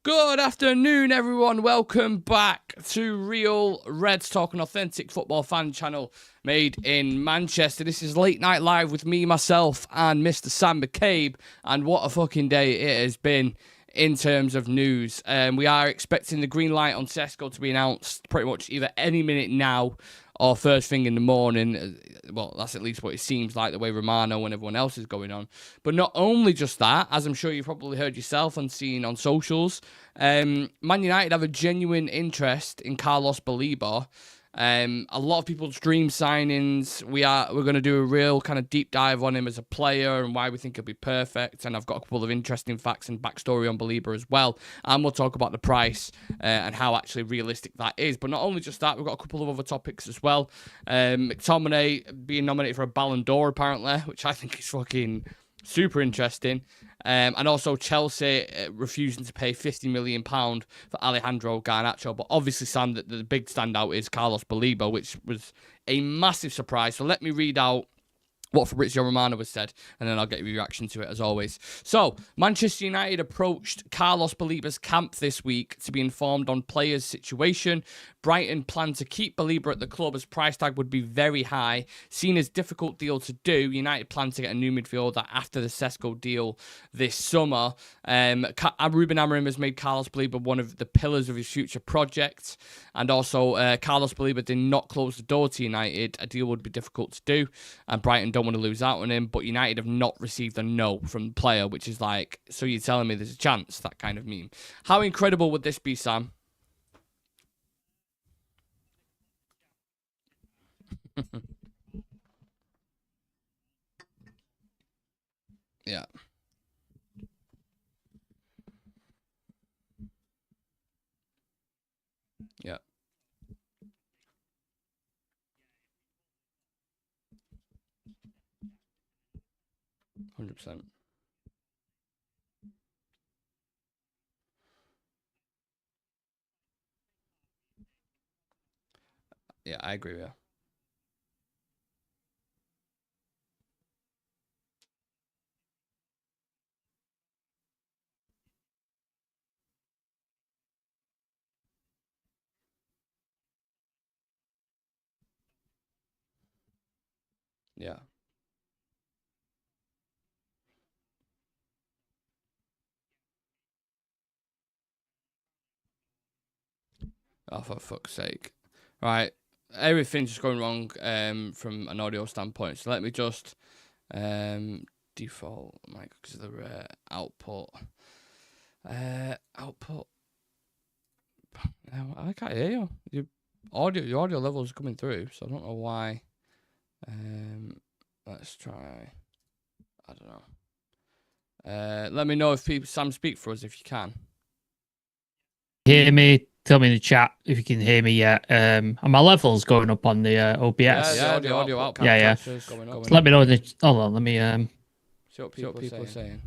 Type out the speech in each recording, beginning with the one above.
Good afternoon, everyone. Welcome back to Real Reds Talk, an authentic football fan channel made in Manchester. This is Late Night Live with me, myself, and Mr. Sam McCabe. And what a fucking day it has been in terms of news. We are expecting the green light on Sesko to be announced pretty much either any minute now or first thing in the morning. Well, that's at least what it seems like, the way Romano and everyone else is going on. But not only just that, as I'm sure you've probably heard yourself and seen on socials, Man United have a genuine interest in Carlos Baleba. A lot of people's dream signings. We're going to do a real kind of deep dive on him as a player and why we think he'll be perfect. And I've got a couple of interesting facts and backstory on Baleba as well. And we'll talk about the price and how actually realistic that is. But not only just that, we've got a couple of other topics as well. McTominay being nominated for a Ballon d'Or apparently, which I think is fucking super interesting. And also Chelsea refusing to pay £50 million for Alejandro Garnacho. But obviously, Sam, the big standout is Carlos Baleba, which was a massive surprise. So let me read out what Fabrizio Romano has said, and then I'll get your reaction to it as always. So, Manchester United approached Carlos Baleba's camp this week to be informed on players' situation. Brighton plan to keep Baleba at the club as price tag would be very high. Seen as difficult deal to do, United plan to get a new midfielder after the Sesko deal this summer. Ruben Amorim has made Carlos Baleba one of the pillars of his future project, and also Carlos Baleba did not close the door to United. A deal would be difficult to do, and Brighton don't want to lose out on him, but United have not received a no from the player, which is like, so you're telling me there's a chance, that kind of meme. How incredible would this be, Sam? Yeah. Yeah. 100%. Yeah, I agree with you. Yeah. Oh, for fuck's sake. Right. Everything's just going wrong from an audio standpoint. So let me just default mic because of the output. Output. I can't hear you. Your audio levels are coming through, so I don't know why. Let's try. I don't know. Let me know if Sam, speak for us if you can. Hear me? Tell me in the chat if you can hear me yet. Are my levels going up on the OBS? Yeah, the audio output. Yeah. Going up. Let me know. Hold on, let me. See what people are saying.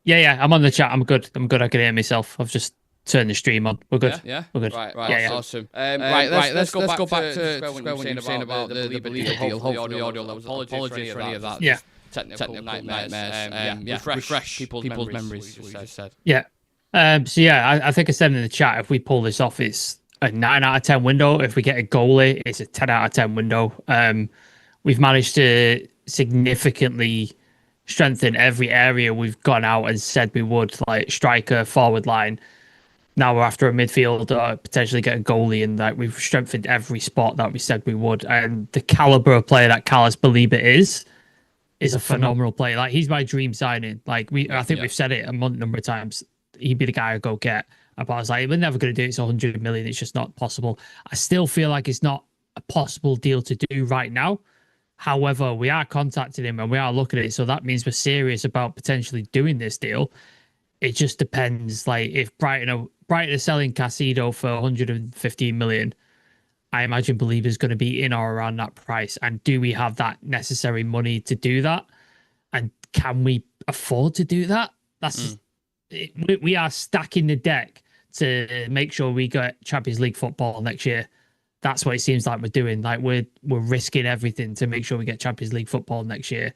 Yeah, I'm on the chat. I'm good. I can hear myself. I've just turned the stream on. We're good. Yeah. We're good. Right. Yeah. Awesome. Let's go back to what you were saying about the Baleba deal. Hopefully, the audio levels. Apologies for any of that. Yeah. Technical nightmares. Refresh people's memories. What you just said. Yeah. So yeah, I think I said in the chat, if we pull this off, it's a 9 out of 10 window. If we get a goalie, it's a 10 out of 10 window. We've managed to significantly strengthen every area we've gone out and said we would, like striker, forward line. Now we're after a midfielder, potentially get a goalie, and like we've strengthened every spot that we said we would. And the caliber of player that Carlos Baleba is a phenomenal player. Like, he's my dream signing. Like, I think we've said it a number of times. He'd be the guy I'd go get. But I was like, we're never going to do it. It's 100 million. It's just not possible. I still feel like it's not a possible deal to do right now. However, we are contacting him and we are looking at it. So that means we're serious about potentially doing this deal. It just depends. Like, if Brighton are selling Casido for 115 million, I imagine Baleba is going to be in or around that price. And do we have that necessary money to do that? And can we afford to do that? We are stacking the deck to make sure we get Champions League football next year. That's what it seems like we're doing. Like, we're risking everything to make sure we get Champions League football next year.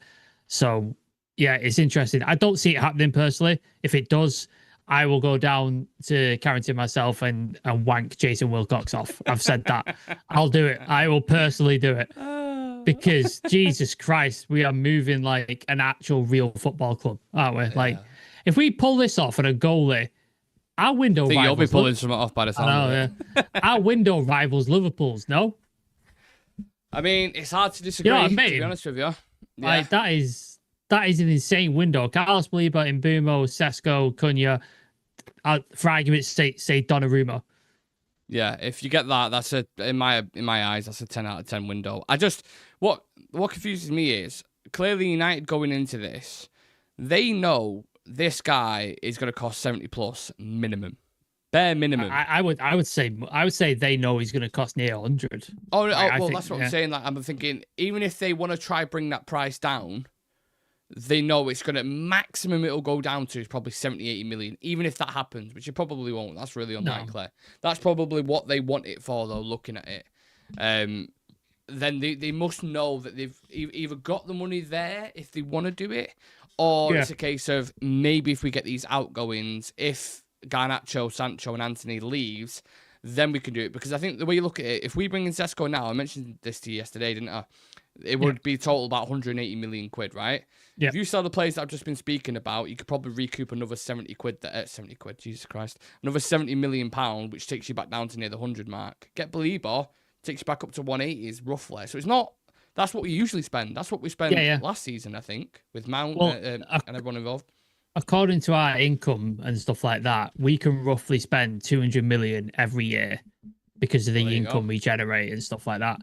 So yeah, it's interesting. I don't see it happening personally. If it does, I will go down to Carrington myself and wank Jason Wilcox off. I've said that. I'll do it. I will personally do it. Because Jesus Christ, we are moving like an actual real football club, aren't we? Like, if we pull this off and a goalie, our window rivals. You'll be pulling something off by the time. Our window rivals Liverpool's, no? I mean, it's hard to disagree, You know what I mean? to be honest with you. Like, that is an insane window. Carlos Baleba, Mbumo, Sesko, Cunha, for argument's sake, say Donnarumma. Yeah, if you get that, that's in my eyes, that's a 10 out of 10 window. What confuses me is clearly United going into this, they know this guy is going to cost 70 plus minimum, bare minimum. I would say they know he's going to cost near 100. Well, that's what I'm saying. Like, I'm thinking, even if they want to try bring that price down, they know it's going to maximum it'll go down to is probably 70, 80 million. Even if that happens, which it probably won't. That's really unlikely. No. That's probably what they want it for, though, looking at it. Then they must know that they've either got the money there if they want to do it, or it's a case of maybe if we get these outgoings, if Garnacho, Sancho and Anthony leaves, then we can do it. Because I think the way you look at it, if we bring in Sesko now, I mentioned this to you yesterday, didn't I? It would be total about 180 million quid, right? Yeah. If you sell the players that I've just been speaking about, you could probably recoup another 70 quid, Jesus Christ. Another 70 million pound, which takes you back down to near the 100 mark. Get Baleba, takes you back up to 180s roughly. So it's not, that's what we usually spend. That's what we spent last season, I think, with Mount and everyone involved. According to our income and stuff like that, we can roughly spend 200 million every year because of the income we generate and stuff like that.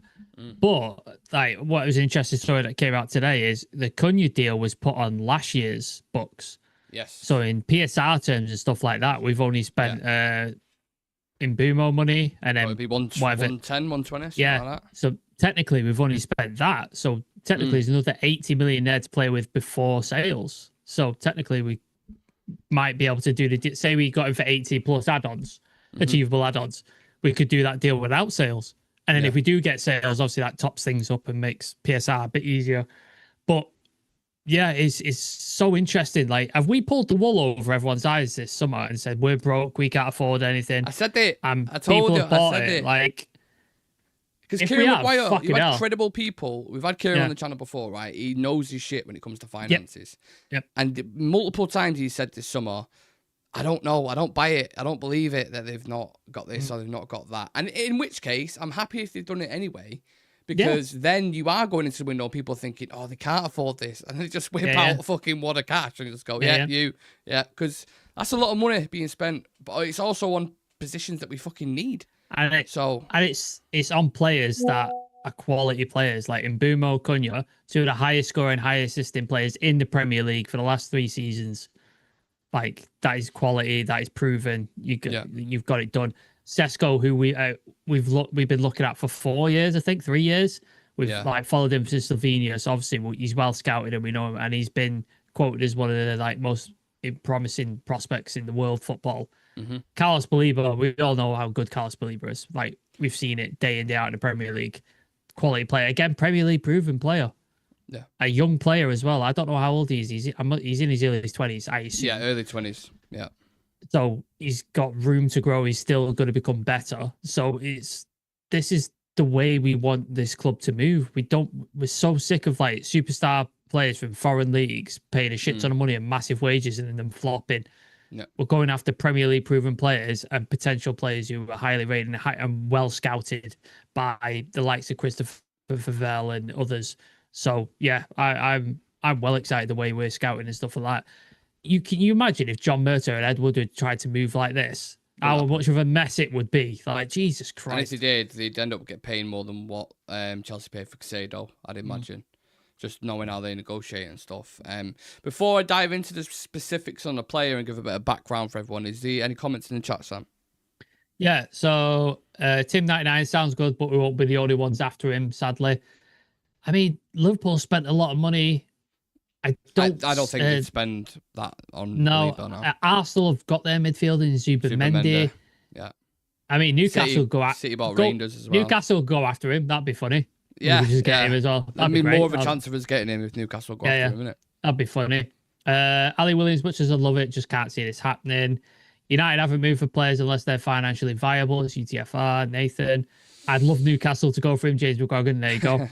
But like, what was an interesting story that came out today is the Cunha deal was put on last year's books. Yes. So in PSR terms and stuff like that, we've only spent Mbumo money and then it'd be 110, 120. Yeah. Like that. So technically, we've only spent that. So technically, there's another 80 million there to play with before sales. So technically, we might be able to do say we got him for 80 plus add-ons, achievable add-ons. We could do that deal without sales. And then if we do get sales, obviously that tops things up and makes PSR a bit easier. But yeah, it's so interesting. Like, have we pulled the wool over everyone's eyes this summer and said we're broke, we can't afford anything? I said it. I told you. I said it. Like, because Kieran Maguire, you've had credible people. We've had Kieran on the channel before, right? He knows his shit when it comes to finances. Yep. And multiple times he said this summer, I don't know. I don't buy it. I don't believe it that they've not got this or they've not got that. And in which case, I'm happy if they've done it anyway, because then you are going into the window, people thinking, oh, they can't afford this. And they just whip out a fucking wad of cash and just go, because that's a lot of money being spent. But it's also on positions that we fucking need. And it's on players that are quality players, like Mbumo, Cunha, two of the highest scoring, highest assisting players in the Premier League for the last 3 seasons. Like, that is quality, that is proven. You've got it done. Sesko, who we've been looking at for 4 years, I think 3 years. We've followed him since Slovenia, so obviously he's well scouted and we know him, and he's been quoted as one of the most promising prospects in the world football. Carlos Baleba, we all know how good Carlos Baleba is. Like, we've seen it day in, day out in the Premier League. Quality player, again, Premier League proven player. Yeah, a young player as well. I don't know how old he is. He's in his early 20s, I assume. Yeah, early 20s. Yeah. So he's got room to grow. He's still going to become better. So this is the way we want this club to move. We're so sick of like superstar players from foreign leagues paying a shit ton of money and massive wages and then them flopping. No. We're going after Premier League proven players and potential players who are highly rated and well scouted by the likes of Christopher Favell and others. So yeah, I'm well excited the way we're scouting and stuff like that. Can you imagine if John Murtough and Ed Woodward tried to move like this? How much of a mess it would be. Like, Jesus Christ. And if they did, they'd end up paying more than what Chelsea paid for Casado, I'd imagine. Just knowing how they negotiate and stuff. Before I dive into the specifics on the player and give a bit of background for everyone, is there any comments in the chat, Sam? Yeah, so Tim99 sounds good, but we won't be the only ones after him, sadly. I mean, Liverpool spent a lot of money. I don't think they'd spend that on. No, Arsenal have got their midfield in Zubimendi. Yeah. I mean, Newcastle City bought Rangers as well. Newcastle go after him. That'd be funny. Yeah, we just get him as well. That'd be great. More of a chance of us getting him if Newcastle go after him, isn't it? That'd be funny. Ali Williams, much as I love it, just can't see this happening. United haven't moved for players unless they're financially viable. It's UTFR, Nathan. I'd love Newcastle to go for him, James McGogan. There you go.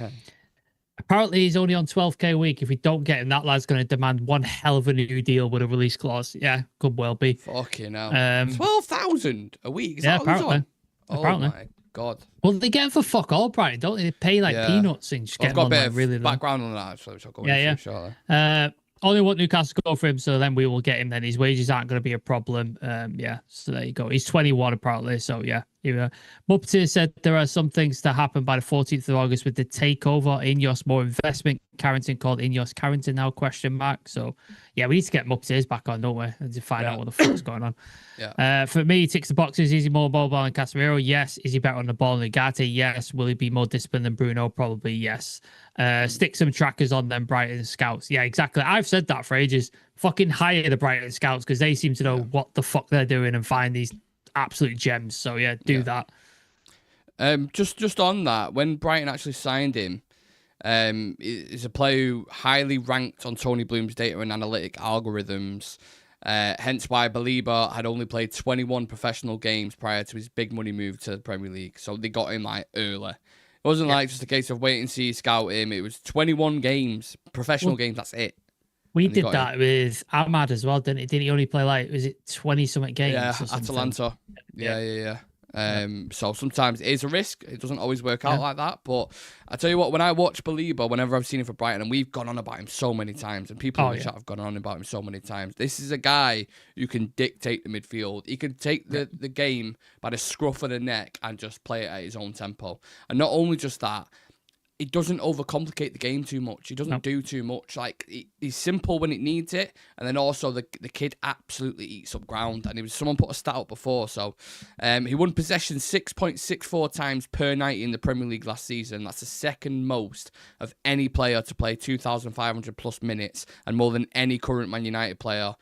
Apparently, he's only on 12k a week. If we don't get him, that lad's going to demand one hell of a new deal with a release clause. Yeah, could well be. Fucking hell. 12,000 a week? Is yeah, that what apparently. Oh my God. Well, they get him for fuck all, Brighton, don't they? They pay like peanuts and just get I've got him a on bit of really background on that, so I'll go yeah. into shortly. Only want Newcastle to go for him, so then we will get him. Then his wages aren't going to be a problem. So there you go. He's 21 apparently. So yeah, Mupti said there are some things to happen by the 14th of August with the takeover. Ineos more investment. Carrington called Ineos Carrington now ? So yeah, we need to get Mupti's back on, don't we? And to find out what the fuck's going on. Yeah. For me, he ticks the boxes. Is he more mobile than Casemiro? Yes. Is he better on the ball than Ugarte? Yes. Will he be more disciplined than Bruno? Probably yes. Stick some trackers on them Brighton scouts. Yeah, exactly. I've said that for ages. Fucking hire the Brighton scouts because they seem to know what the fuck they're doing and find these absolute gems. So yeah, do that. Just on that, when Brighton actually signed him, is a player who highly ranked on Tony Bloom's data and analytic algorithms. Hence why Baleba had only played 21 professional games prior to his big money move to the Premier League. So they got him like early. It wasn't like just a case of wait and see, scout him. It was 21 games, professional games. That's it. We did that with Ahmad as well, didn't he? Didn't he only play like, was it 20-something games? Yeah, or something? Atalanta. Yeah. So sometimes it is a risk. It doesn't always work out like that. But I tell you what, when I watch Baleba, whenever I've seen him for Brighton, and we've gone on about him so many times, and people in the chat have gone on about him so many times, this is a guy who can dictate the midfield. He can take the game by the scruff of the neck and just play it at his own tempo. And not only just that, he doesn't overcomplicate the game too much. He doesn't do too much. Like he's simple when it needs it, and then also the kid absolutely eats up ground. And someone put a stat up before, so he won possession 6.64 times per night in the Premier League last season. That's the second most of any player to play 2,500 plus minutes, and more than any current Man United player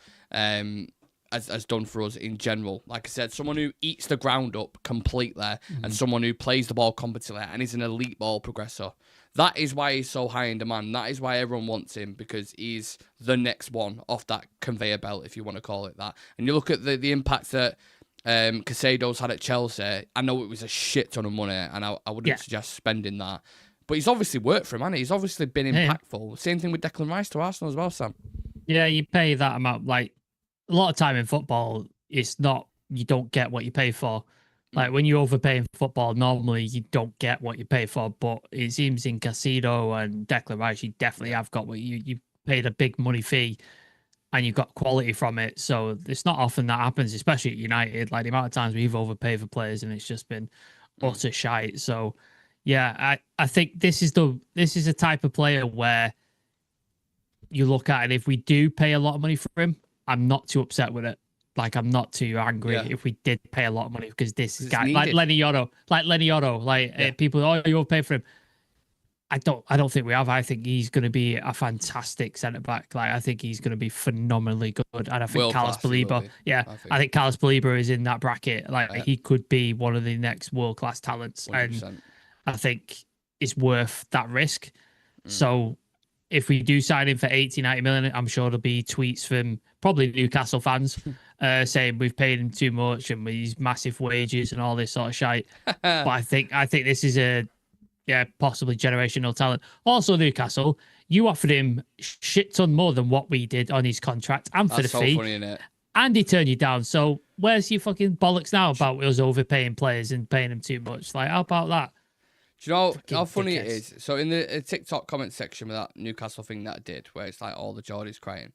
has done for us in general. Like I said, someone who eats the ground up completely, and someone who plays the ball competently, and is an elite ball progressor. That is why he's so high in demand. That is why everyone wants him, because he's the next one off that conveyor belt, if you want to call it that. And you look at the impact that Casado's had at Chelsea. I know it was a shit ton of money, and I wouldn't suggest spending that. But he's obviously worked for him, hasn't he? He's obviously been impactful. Same thing with Declan Rice to Arsenal as well, Sam. Yeah, you pay that amount. Like, a lot of time in football, it's not, you don't get what you pay for. Like, when you overpay in football, normally you don't get what you pay for. But it seems in Casado and Declan Rice, you definitely have got what you paid a big money fee and you got quality from it. So it's not often that happens, especially at United. Like, the amount of times we've overpaid for players and it's just been utter shite. So yeah, I think this is a type of player where you look at it. If we do pay a lot of money for him, I'm not too upset with it. Like, I'm not too angry if we did pay a lot of money, because this guy, like Lenny Otto, people, you overpay for him. I don't think we have. I think he's going to be a fantastic centre back. Like, I think he's going to be phenomenally good. And I think Carlos Baleba, I think Carlos Baleba is in that bracket. Like, he could be one of the next world class talents, 100%. And I think it's worth that risk. So if we do sign him for 80, 90 million, I'm sure there'll be tweets from probably Newcastle fans saying we've paid him too much and these massive wages and all this sort of shite. But I think this is a possibly generational talent. Also, Newcastle, you offered him shit ton more than what we did on his contract and for the fee. Funny, isn't it? And he turned you down. So where's your fucking bollocks now about us overpaying players and paying them too much? Like, how about that? Do you know how funny it is? So in the TikTok comment section with that Newcastle thing that I did, where it's like all the Geordies crying,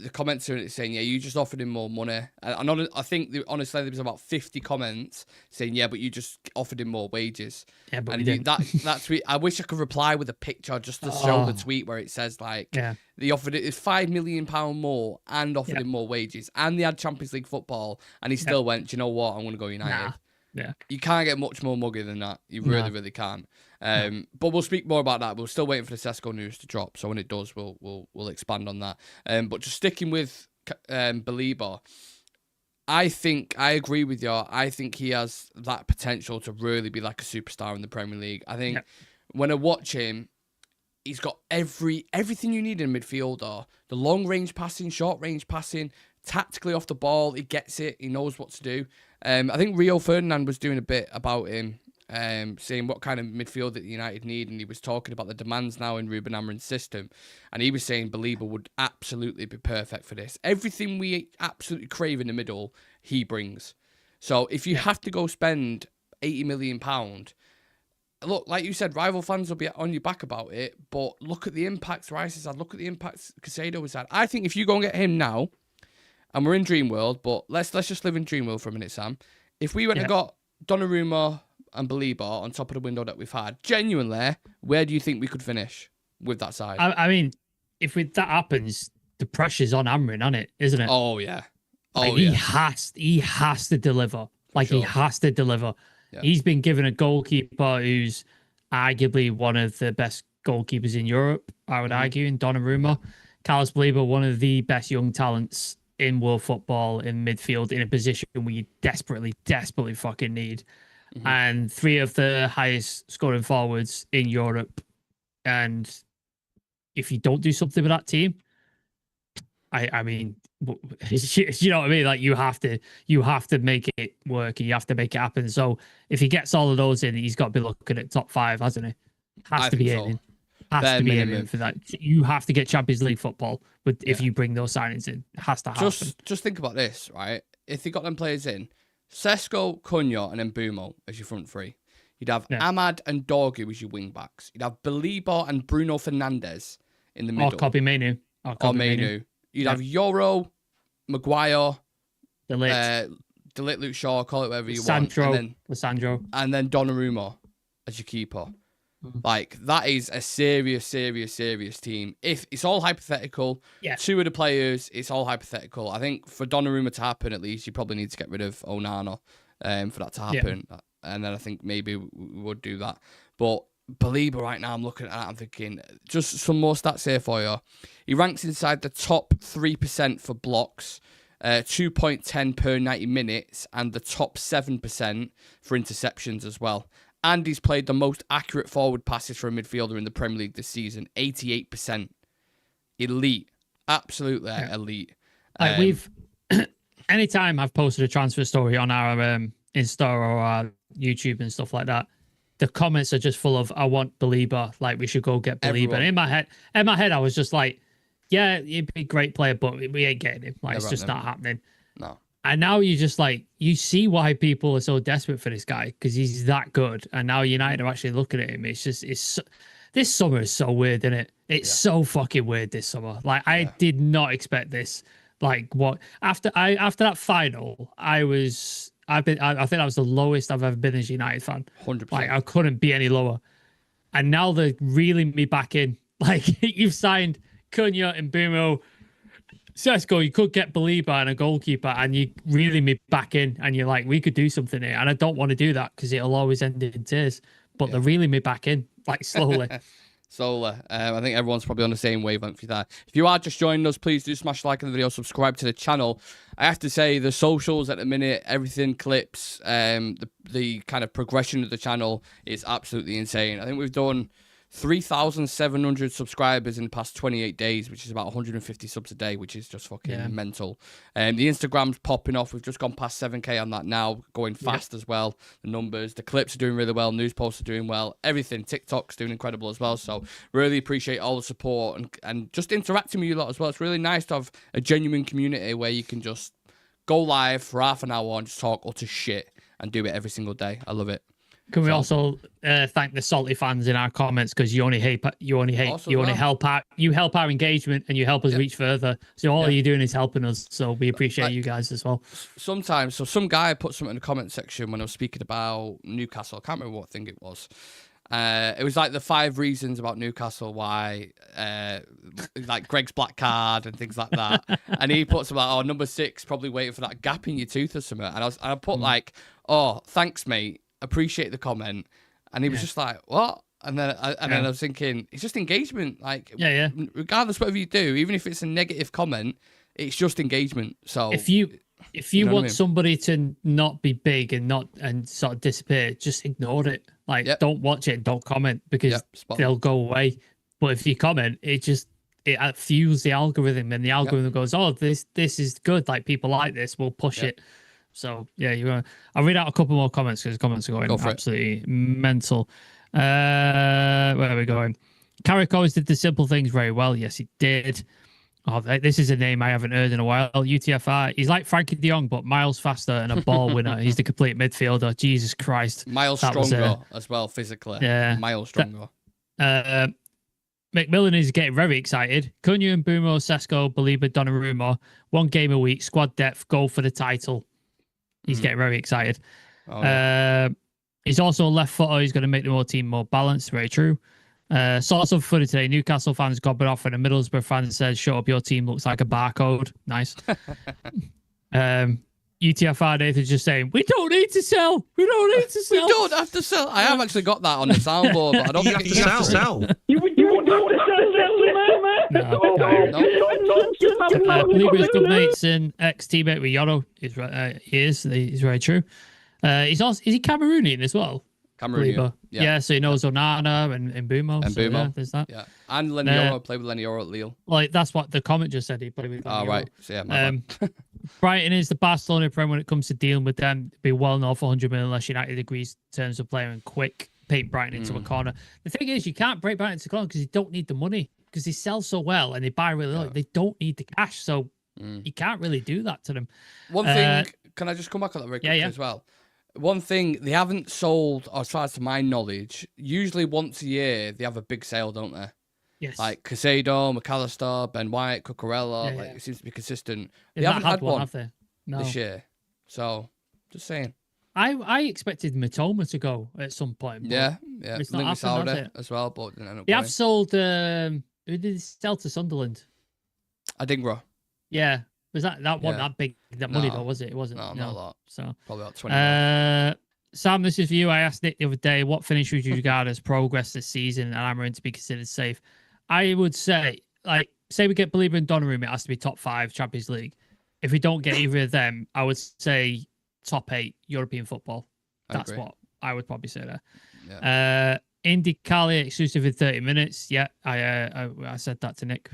the comments are saying, yeah, you just offered him more money. I think, honestly, there was about 50 comments saying, yeah, but you just offered him more wages. Yeah, but and that tweet, I wish I could reply with a picture just to show the tweet where it says, like, they offered it £5 million more and offered him more wages, and they had Champions League football, and he still went, do you know what, I'm going to go United. Nah. Yeah, you can't get much more muggy than that. You really can't. But we'll speak more about that. We're still waiting for the Sesko news to drop, so when it does, we'll expand on that. But just sticking with Baleba, I agree with you. I think he has that potential to really be like a superstar in the Premier League. I think when I watch him, he's got everything you need in a midfielder. The long range passing, short range passing, tactically off the ball, he gets it. He knows what to do. I think Rio Ferdinand was doing a bit about him, saying what kind of midfield that United need, and he was talking about the demands now in Ruben Amorim's system, and he was saying Baleba would absolutely be perfect for this. Everything we absolutely crave in the middle, he brings. So if you have to go spend £80 million, look, like you said, rival fans will be on your back about it, but look at the impacts Rice has had, look at the impacts Casado has had. I think if you go and get him now, and we're in Dream World, but let's just live in Dream World for a minute, Sam. If we went and got Donnarumma and Baleba on top of the window that we've had, genuinely, where do you think we could finish with that side? I mean, if that happens, the pressure's on Amorim, isn't it? Oh yeah, he has to deliver. He has to deliver. Yeah. He's been given a goalkeeper who's arguably one of the best goalkeepers in Europe, I would argue, in Donnarumma. Carlos Baleba, one of the best young talents in world football, in midfield, in a position we desperately fucking need. And 3 of the highest scoring forwards in Europe. And if you don't do something with that team, I mean, you know what I mean? Like, you have to make it work and you have to make it happen. So if he gets all of those in, he's got to be looking at top 5, hasn't he? Has to be aiming for that. You have to get Champions League football if you bring those signings in. It has to happen. Just think about this, right? If they got them players in, Sesko, Cunha, and then Bumo as your front 3. You'd have Ahmad and Dorgu as your wing backs. You'd have Baleba and Bruno Fernandes in the middle. Or Kobbie Mainoo. You'd have Yoro, Maguire, De Ligt, Luke Shaw, call it whatever you want. Lissandro. And then Donnarumma as your keeper. Like, that is a serious team. If it's all hypothetical, 2 of the players, it's all hypothetical. I think for Donnarumma to happen, at least, you probably need to get rid of Onana for that to happen. Yeah. And then I think maybe we would do that. But Baleba right now, I'm looking at that, I'm thinking, just some more stats here for you. He ranks inside the top 3% for blocks, 2.10 per 90 minutes, and the top 7% for interceptions as well. And he's played the most accurate forward passes for a midfielder in the Premier League this season, 88%. Elite. Absolutely elite. We've anytime I've posted a transfer story on our Insta or our YouTube and stuff like that, the comments are just full of, I want Baleba, like, we should go get Baleba. And in my head, I was just like, yeah, he'd be a great player, but we ain't getting him. Like, it's just not happening. No. And now you just like, you see why people are so desperate for this guy, because he's that good. And now United are actually looking at him. It's just, this summer is so weird, isn't it? It's so fucking weird this summer. Like, I did not expect this. Like, what after that final, I think that was the lowest I've ever been as a United fan. 100%. Like, I couldn't be any lower. And now they're reeling me back in. Like, you've signed Cunha and Bumo. Sesko, you could get Baleba and a goalkeeper, and you reeling me back in, and you're like, we could do something here. And I don't want to do that because it'll always end in tears. But they're reeling me back in, like, slowly. I think everyone's probably on the same wavelength for that. If you are just joining us, please do smash like on the video, subscribe to the channel. I have to say, the socials at the minute, everything, clips, the kind of progression of the channel is absolutely insane. I think we've done 3,700 subscribers in the past 28 days, which is about 150 subs a day, which is just fucking mental. The Instagram's popping off. We've just gone past 7K on that now, going fast as well. The numbers, the clips are doing really well. News posts are doing well. Everything. TikTok's doing incredible as well. So really appreciate all the support and just interacting with you lot as well. It's really nice to have a genuine community where you can just go live for half an hour and just talk utter shit and do it every single day. I love it. Can we also thank the salty fans in our comments, because you only help our engagement and you help us reach further. So all you're doing is helping us. So we appreciate you guys as well. Sometimes, so some guy put something in the comment section when I was speaking about Newcastle. I can't remember what thing it was. It was like the 5 reasons about Newcastle why, like Greg's black card and things like that. And he puts about, number 6, probably waiting for that gap in your tooth or something. And I put like, oh, thanks, mate. Appreciate the comment. And he was just like, what? And then I was thinking, it's just engagement. Like, regardless whatever you do, even if it's a negative comment, it's just engagement. So if you want somebody to not be big and sort of disappear, just ignore it. Like, don't watch it, don't comment, because they'll go away. But if you comment, it fuels the algorithm, and the algorithm goes, "Oh, this is good. Like people like this, we'll push it." So yeah, I'll read out a couple more comments because comments are going absolutely mental. Where are we going? Carrick always did the simple things very well. Yes, he did. Oh, this is a name I haven't heard in a while. UTFR. He's like Frankie de Jong, but miles faster and a ball winner. He's the complete midfielder. Jesus Christ. Miles stronger as well, physically. Yeah. Miles stronger. McMillan is getting very excited. Cunha and Bumo, Sesko, Baleba, Donnarumma. 1 game a week, squad depth, goal for the title. He's getting very excited. Oh, yeah. He's also a left footer. He's going to make the team more balanced. Very true. Source of footy today. Newcastle fans got off and a Middlesbrough fan said, "Shut up, your team looks like a barcode." Nice. UTFR Nathan's just saying, "We don't need to sell. We don't need to sell. We don't have to sell." I have actually got that on the soundboard, but I don't think you have to sell. You don't have to sell, Baleba is good mates and ex-teammate with Yoro. He's very true. He's also, is he Cameroonian as well? Cameroonian. Yeah, so he knows Onana and Mbumo. And so Mbumo. Yeah, there's that. Yeah. And Lenny Yoro, played with Lenny Yoro at Lille. Like, that's what the comment just said. He played with Lenny Yoro. Right. So, yeah, Brighton is the Barcelona Prem when it comes to dealing with them. Be well north 100 million unless United agrees in terms of player and quick paint Brighton into a corner. The thing is, you can't break Brighton into a corner because you don't need the money because they sell so well and they buy really low. They don't need the cash, so you can't really do that to them. One thing, can I just come back on that very quickly as well? One thing, they haven't sold, or as far as to my knowledge, usually once a year they have a big sale, don't they? Yes. Like Casado, McAllister, Ben White, Cucurella. Like it seems to be consistent. They haven't had one have they? No. this year. So, just saying. I expected Matoma to go at some point. But yeah. It's not happened, has it? As well, but didn't end up they going. have sold. Who did they sell to Sunderland? Adingra. Yeah. Was that wasn't that big that money though, was it? It wasn't. No, not a lot. So probably about 20. Sam, this is for you. I asked Nick the other day, what finish would you regard as progress this season and Amarin to be considered safe? I would say, like, say we get Baleba and Donnarumma, it has to be top 5 Champions League. If we don't get either of them, I would say top 8 European football. That's what I would probably say there. Yeah. Indy Cali exclusive in 30 minutes. Yeah, I said that to Nick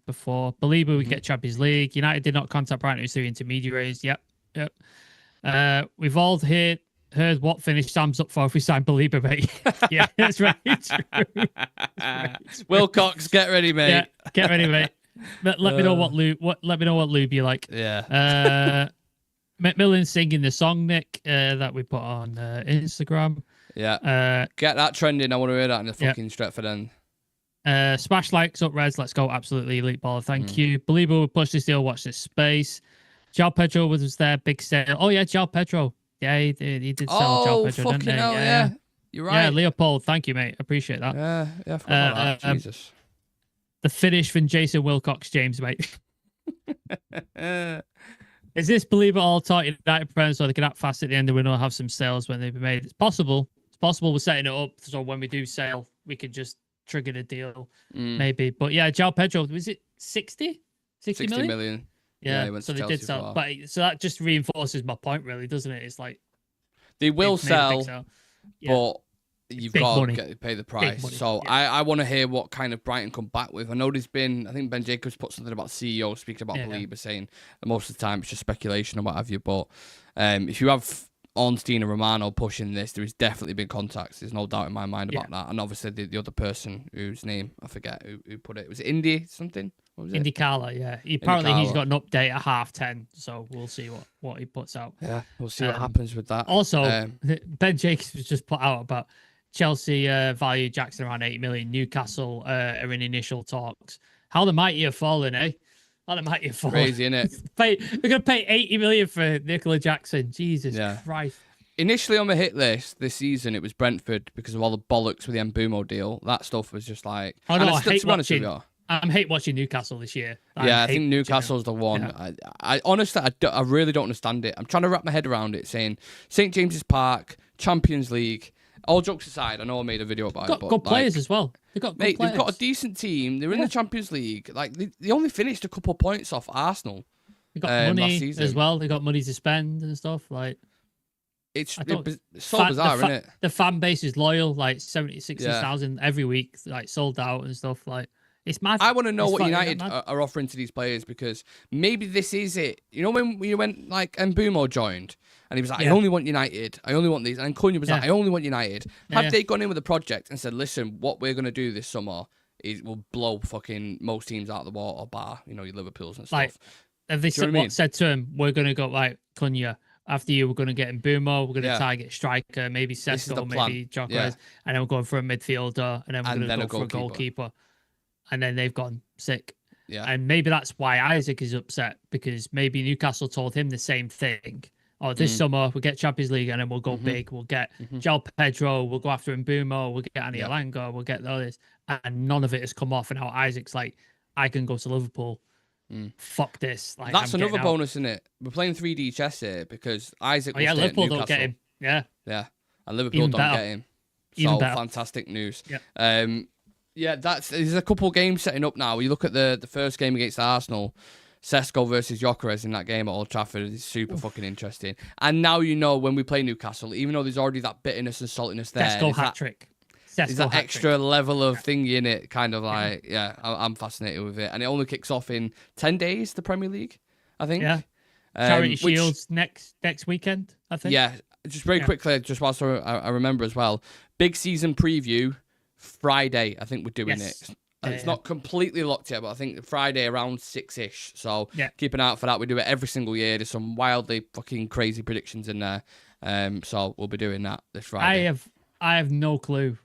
before. Baleba we get Champions League. United did not contact Brighton through intermediaries. Yep. We've all heard what finish Sam's up for if we sign Baleba, mate. Yeah, that's right. Wilcox, get ready, mate. Yeah, get ready, mate. Let me know what lube you like. Yeah. McMillan singing the song, Nick, that we put on Instagram. Yeah. Get that trending. I want to hear that in the fucking Stretford end. Smash likes up, Reds. Let's go. Absolutely. Elite ball. Thank you. Baleba will push this deal. Watch this space. João Pedro was there. Big sale. Oh, yeah. João Pedro. Yeah, he did sell João Pedro, didn't he? Hell, yeah. You're right. Yeah, Leopold. Thank you, mate. Appreciate that. Yeah. I forgot about that. Jesus. The finish from Jason Wilcox, James, mate. Is this Baleba all taught United friends so they can act fast at the end and we'll have some sales when they've been made? It's possible. We're setting it up so when we do sale, we could just trigger the deal, maybe. But yeah, João Pedro, was it 60 million? Yeah, so they did sell. But so that just reinforces my point, really, doesn't it? It's like they will sell, but you've got to pay the price. So I want to hear what kind of Brighton come back with. I know there's been, I think Ben Jacobs put something about CEO speaking about Baleba, saying that most of the time it's just speculation and what have you. But if you have Ornstein and Romano pushing this, there has definitely been contacts. There's no doubt in my mind about that. And obviously the other person whose name I forget who put it. Was it Indy something? What was it? Indy Carla, yeah. Apparently he's got an update at 10:30, so we'll see what he puts out. Yeah, we'll see what happens with that. Also, Ben Jacobs was just put out about Chelsea value Jackson around 80 million. Newcastle are in initial talks. How the mighty have fallen, eh? How the mighty have fallen. Crazy, innit? They're going to pay 80 million for Nicola Jackson. Jesus Christ. Initially on the hit list this season, it was Brentford because of all the bollocks with the Mbumo deal. That stuff was just like... I hate watching Newcastle this year. I think Newcastle's the one. Yeah. I honestly, I really don't understand it. I'm trying to wrap my head around it, saying St. James's Park, Champions League. All jokes aside, I know I made a video about it. But good players as well. They've got good players. They've got a decent team. They're in the Champions League. Like they only finished a couple of points off Arsenal. They got money as well. They got money to spend and stuff. Like It's I don't, so bizarre, isn't it? The fan base is loyal, like 70, 60,000 every week, like sold out and stuff. Like, it's mad. I want to know what United are offering to these players, because maybe this is it. You know, when we went, like, Mbumo joined and he was like, I only want United. I only want these. And Cunha was like, I only want United. Have they gone in with a project and said, listen, what we're going to do this summer is we'll blow fucking most teams out of the water, bar, you know, your Liverpools and stuff. Like, have they said to him, we're going to go, like, Cunha, after you, we're going to get Mbumo, we're going to target striker, maybe Sesko, maybe Jokeres, and then we're going for a midfielder, and then we're going to go for a goalkeeper. And then they've gone sick. Yeah. And maybe that's why Isaac is upset, because maybe Newcastle told him the same thing. Oh, this summer we'll get Champions League and then we'll go big. We'll get João Pedro, we'll go after Mbumo, we'll get Annie Alanga, we'll get all this. And none of it has come off. And now Isaac's like, I can go to Liverpool. Fuck this. Like, that's another bonus, isn't it? We're playing 3D chess here, because Isaac will stay Liverpool at Newcastle. Don't get him. Yeah. Yeah. And Liverpool don't get him. So fantastic news. Yeah. Yeah, there's a couple of games setting up now. You look at the first game against Arsenal, Sesko versus Jokeres in that game at Old Trafford is super fucking interesting. And now you know when we play Newcastle, even though there's already that bitterness and saltiness there, Sesko hat-trick. There's that extra level of thingy in it, kind of like, I'm fascinated with it. And it only kicks off in 10 days, the Premier League, I think. Yeah. Charity Shields next weekend, I think. Yeah, just very quickly, just whilst I remember as well, big season preview, Friday, I think we're doing it. It's not completely locked yet, but I think Friday around 6-ish. So keep an eye out for that. We do it every single year. There's some wildly fucking crazy predictions in there. So we'll be doing that this Friday. I have no clue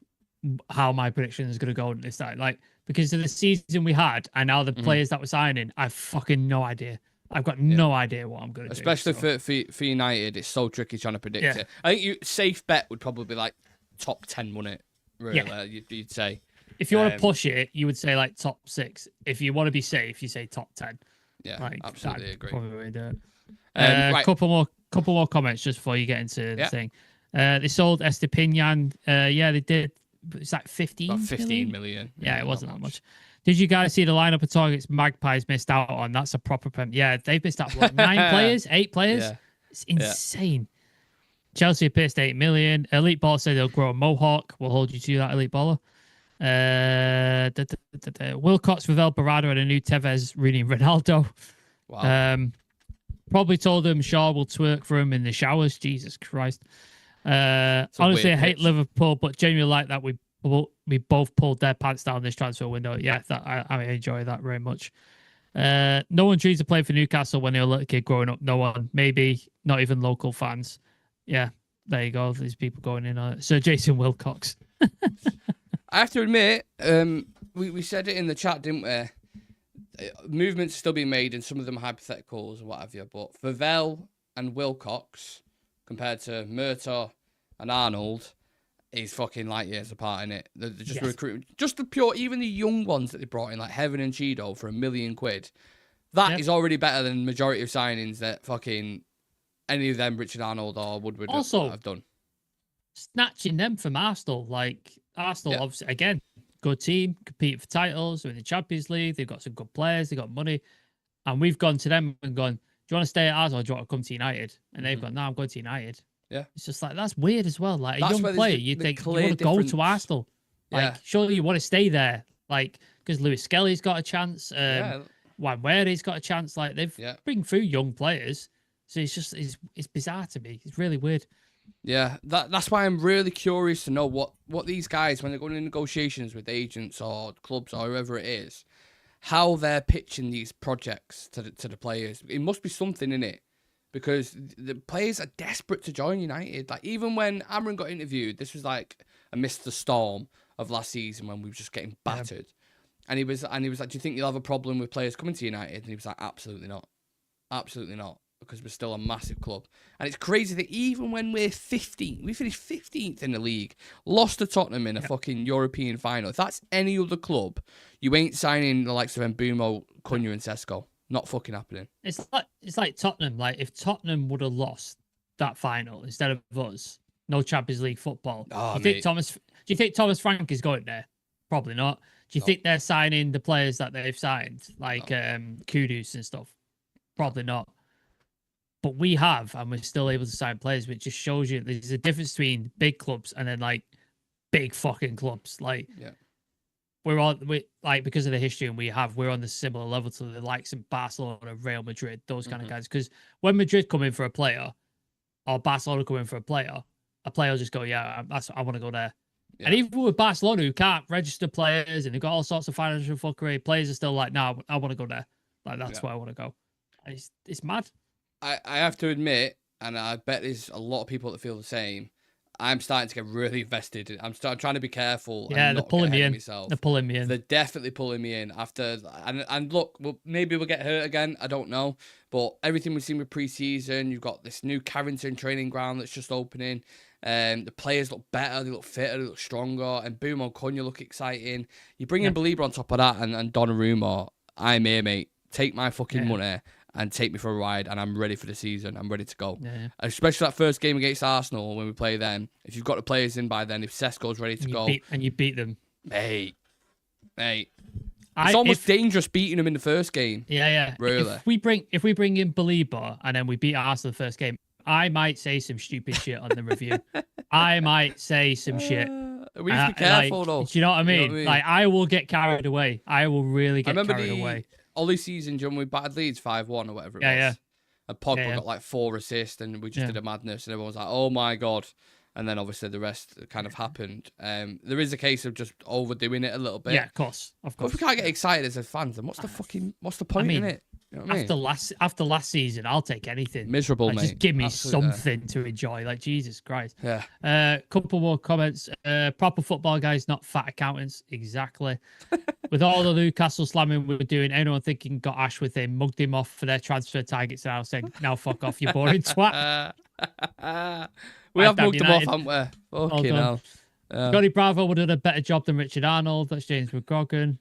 how my prediction is going to go this time. Like, because of the season we had and now the players that we're signing, I've fucking no idea. I've got no idea what I'm going to do. Especially for United, it's so tricky trying to predict it. I think safe bet would probably be like top 10, wouldn't it? Really, you'd say. If you want to push it, you would say like top 6. If you want to be safe, you say top 10. Yeah, like, absolutely agree. Probably do it. Right. Couple more comments just before you get into the thing. They sold Estepinian. They did. It's like 15 million. Yeah, it wasn't that much. Did you guys see the lineup of targets Magpies missed out on? That's a proper prem. Yeah, they've missed out what, 9 players, 8 players. Yeah. It's insane. Chelsea pierced 8 million. Elite Baller said they'll grow a mohawk. We'll hold you to that, Elite Baller. Wilcox with El Barada and a new Tevez, Rooney, Ronaldo. Wow. Probably told him Shaw will twerk for him in the showers. Jesus Christ. Honestly, I hate Liverpool, but genuinely like that we both pulled their pants down this transfer window. Yeah, I enjoy that very much. No one dreams to play for Newcastle when they were a little kid growing up. No one. Maybe not even local fans. Yeah, there you go. There's people going in on it. Sir Jason Wilcox. I have to admit, we said it in the chat, didn't we? Movements are still being made, and some of them are hypotheticals and what have you. But Favel and Wilcox, compared to Murtaugh and Arnold, is fucking light years apart, in it. They're just recruiting, just the pure, even the young ones that they brought in, like Heaven and Cheeto for £1 million. That is already better than the majority of signings that fucking any of them, Richard Arnold or Woodward, also have done. Snatching them from Arsenal, like Arsenal, obviously, again, good team, compete for titles, they're in the Champions League, they've got some good players, they've got money, and we've gone to them and gone, do you want to stay at Arsenal or do you want to come to United? And they've gone, no, I'm going to United. Yeah. It's just like, that's weird as well. Like, a young player, you think, you want to go to Arsenal. Like, surely you want to stay there. Like, because Lewis Skelly's got a chance. Wanwere's got a chance. Like, they've bring through young players. So it's just, it's bizarre to me. It's really weird. Yeah, that's why I'm really curious to know what these guys, when they're going in negotiations with agents or clubs or whoever it is, how they're pitching these projects to the players. It must be something in it, because the players are desperate to join United. Like, even when Amron got interviewed, this was like amidst the storm of last season when we were just getting battered. And he was like, do you think you'll have a problem with players coming to United? And he was like, absolutely not. Absolutely not. Because we're still a massive club. And it's crazy that even when we're 15th, we finished 15th in the league, lost to Tottenham in a fucking European final. If that's any other club, you ain't signing the likes of Mbumo, Cunha and Sesko. Not fucking happening. It's like Tottenham. Like, if Tottenham would have lost that final instead of us, no Champions League football. Do you think Thomas Frank is going there? Probably not. Do you think they're signing the players that they've signed, like Kudus and stuff? Probably not. but we have, and we're still able to sign players, which just shows you there's a difference between big clubs and then like big fucking clubs. Like, because of the history and we're on the similar level to the likes of Barcelona, Real Madrid, those kind of guys. Because when Madrid come in for a player, or Barcelona come in for a player will just go, yeah, I want to go there. Yeah. And even with Barcelona, who can't register players and they've got all sorts of financial fuckery, players are still like, no, I want to go there. Like, that's where I want to go. And it's mad. I have to admit, and I bet there's a lot of people that feel the same, I'm starting to get really invested. I'm trying to be careful. Yeah, and they're pulling me in. Myself. They're pulling me in. They're definitely pulling me in. And look, maybe we'll get hurt again. I don't know. But everything we've seen with pre-season, you've got this new Carrington training ground that's just opening. The players look better, they look fitter, they look stronger, and Boom on Cunha look exciting. You bring in Baleba on top of that, and Donnarumma. I'm here, mate. Take my fucking money and take me for a ride, and I'm ready for the season. I'm ready to go. Yeah. Especially that first game against Arsenal when we play them. If you've got the players in by then, if Sesko's ready to go. And you beat them. Mate. It's almost dangerous beating them in the first game. Yeah. Really. If we bring in Baleba and then we beat Arsenal the first game, I might say some stupid shit on the review. I might say some shit. We have to be careful, though. Do you know what I mean? You know what I mean? Like, I will get carried away. I will really get carried away. Ollie season, when we battered Leeds 5-1 or whatever it was. Yeah. And Pogba got like 4 assists, and we just did a madness, and everyone was like, oh my God. And then obviously the rest kind of happened. There is a case of just overdoing it a little bit. Yeah, of course. But if we can't get excited as a fans, then what's the point in it? You know after last season, I'll take anything. Miserable, mate. Just give me something to enjoy. Like, Jesus Christ. Yeah. Couple more comments. Proper football guys, not fat accountants. Exactly. With all the Newcastle slamming we were doing, anyone thinking got Ash with him, mugged him off for their transfer targets, and I was saying, now fuck off, you boring twat. We have mugged him off, haven't we? Fucking hell. Johnny Bravo would have done a better job than Richard Arnold. That's James McGrogan.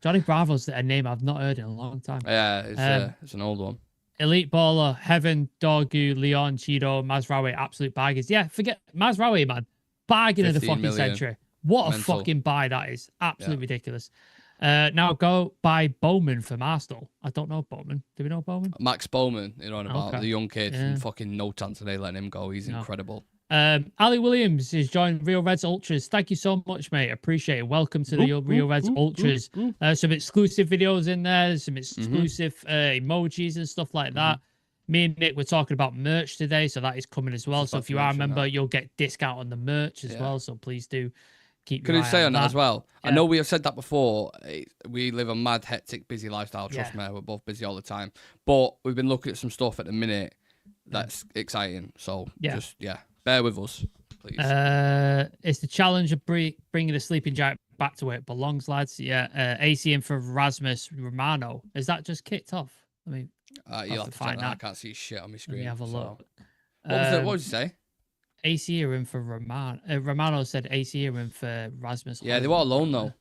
Johnny Bravo's a name I've not heard in a long time. Yeah, it's an old one. Elite Baller, Heaven, Dorgu, Leon, Cheeto, Mazraoui, absolute bargains. Yeah, forget Mazraoui, man. Bargain of the fucking century. What a fucking buy that is. Absolutely ridiculous. Now go buy Bowman from Arsenal. I don't know Bowman. Do we know Bowman? Max Bowman, about the young kid. And fucking no chance of they letting him go. He's incredible. Ali Williams has joined Real Reds Ultras. Thank you so much, mate. Appreciate it. Welcome to the Real Reds Ultras. Some exclusive videos in there, some exclusive emojis and stuff like that. Me and Nick were talking about merch today, so that is coming as well. So if you are a member, you'll get discount on the merch as well. So please do keep your eye on that. Could I say on that as well? I know we have said that before. We live a mad, hectic, busy lifestyle. Trust me, we're both busy all the time. But we've been looking at some stuff at the minute that's exciting. So just bear with us, please. It's the challenge of bringing the sleeping giant back to where it belongs, lads. Yeah, AC in for Rasmus Romano. Is that just kicked off? I mean, you'll have to find that. I can't see shit on my screen. Let me have a look. What did you say? AC are in for Romano. Romano said AC are in for Rasmus. Yeah, they were alone though.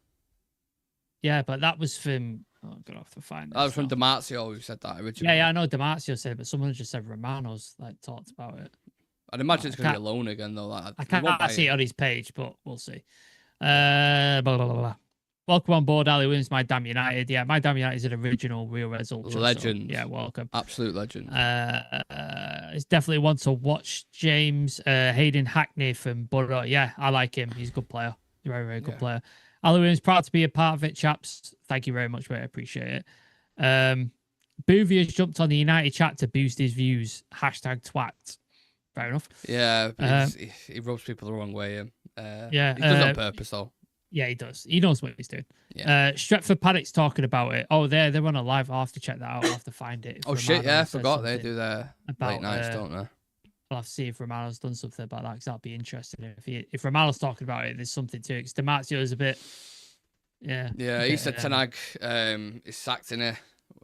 Yeah, but that was from. Oh, I'm gonna have to find. That was from Damasio who said that originally. Yeah, I know Damasio said it, but someone just said Romano's talked about it. I'd imagine it's going to be alone again, though. I can't see it on his page, but we'll see. Blah, blah, blah, blah. Welcome on board, Ali Williams, My Damn United. Yeah, My Damn United is an original Real Reds Ultra. Legend. So, yeah, welcome. Absolute legend. It's definitely one to watch. James Hayden Hackney from Borough. Yeah, I like him. He's a good player. He's a very, very good player. Ali Williams, proud to be a part of it, chaps. Thank you very much, mate. I appreciate it. Boovia's jumped on the United chat to boost his views. #twat. Fair enough. Yeah, he rubs people the wrong way. He does it on purpose, though. Yeah, he does. He knows what he's doing. Yeah. Stretford Paddock's talking about it. Oh, they're on a live. I'll have to check that out. I'll have to find it. Oh, shit, yeah, I forgot. They do their late nights, don't they? I'll have to see if Romano's done something about that, because that'll be interesting. If Romano's talking about it, there's something to it. Because Damasio is a bit... Yeah. Yeah, he said Ten Hag is sacked in it.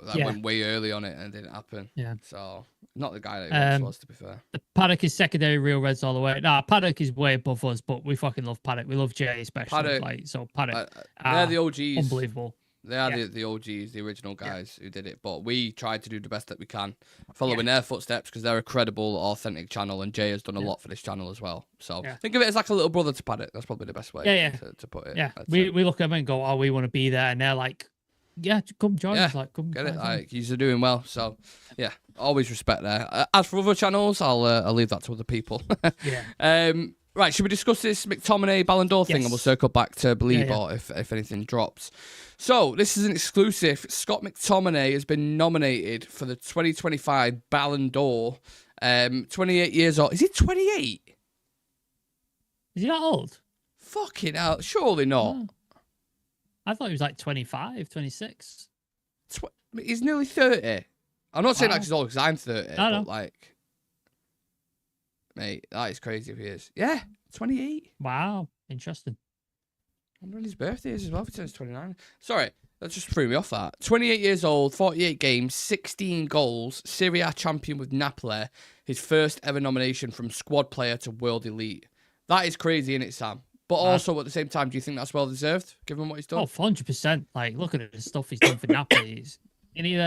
That went way early on it and didn't happen. Yeah. So, not the guy that he once was, to be fair. Paddock is secondary Real Reds all the way. Nah, Paddock is way above us, but we fucking love Paddock. We love Jay especially. Paddock. They're the OGs. Unbelievable. They are the OGs, the original guys who did it. But we tried to do the best that we can, following their footsteps, because they're a credible, authentic channel, and Jay has done a lot for this channel as well. So think of it as like a little brother to Paddock. That's probably the best way to put it. Yeah, we look at them and go, oh, we want to be there. And they're like Yeah, come join us. Like, come get it. Like, he's doing well. So, yeah, always respect there. As for other channels, I'll leave that to other people. Yeah. Right, should we discuss this McTominay Ballon d'Or thing, and we'll circle back to Baleba if anything drops. So, this is an exclusive. Scott McTominay has been nominated for the 2025 Ballon d'Or. 28 years old. Is he 28? Is he that old? Fucking hell, surely not. Oh. I thought he was like 25, 26. He's nearly 30. I'm not saying that he's old because I'm 30, but like, mate, that is crazy if he is. Yeah, 28. Wow, interesting. I wonder when his birthday is as well if he turns 29. Sorry, that just threw me off that. 28 years old, 48 games, 16 goals, Serie A champion with Napoli, his first ever nomination from squad player to world elite. That is crazy, isn't it, Sam? But also, at the same time, do you think that's well-deserved, given what he's done? Oh, 100%. Like, look at the stuff he's done for Napoli. He's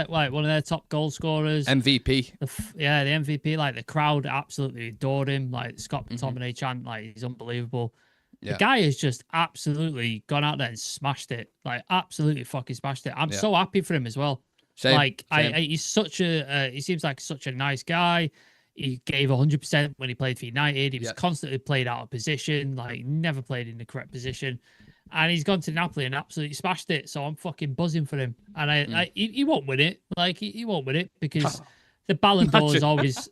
like one of their top goal scorers. MVP. The MVP. Like, the crowd absolutely adored him. Like, Scott McTominay chant, like, he's unbelievable. Yeah. The guy has just absolutely gone out there and smashed it. Like, absolutely fucking smashed it. I'm so happy for him as well. Same. He's such a... he seems like such a nice guy. He gave 100% when he played for United. He was constantly played out of position, like never played in the correct position. And he's gone to Napoli and absolutely smashed it. So I'm fucking buzzing for him. And he won't win it. Like he won't win it because the Ballon d'Or is always.